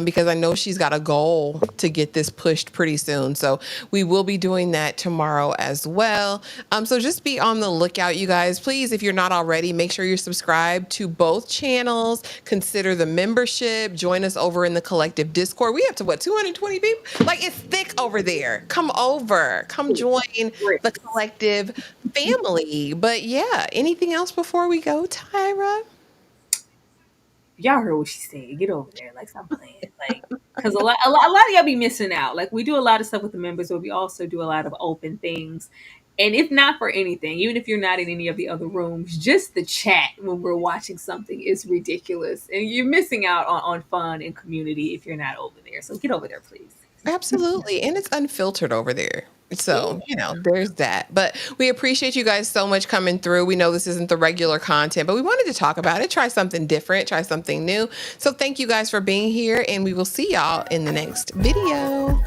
because I know she's got a goal to get this pushed pretty soon. So we will be doing that tomorrow as well. So just be on the lookout, you guys. Please, if you're not already, make sure you're subscribed to both channels. Consider the membership. Join us over in the collective Discord. We have to, 220 people? Like, it's thick over there. Come over. Come join the collective family. But yeah, anything else before we go, Tyra? Y'all heard what she said. Get over there. Like, stop playing. Like, because a lot of y'all be missing out. Like, we do a lot of stuff with the members, but we also do a lot of open things. And if not for anything, even if you're not in any of the other rooms, just the chat when we're watching something is ridiculous. And you're missing out on fun and community if you're not over there. So get over there, please. Absolutely. And it's unfiltered over there. Yeah. So, there's that. But we appreciate you guys so much coming through. We know this isn't the regular content, but we wanted to talk about it, try something different, try something new. So thank you guys for being here, and we will see y'all in the next video.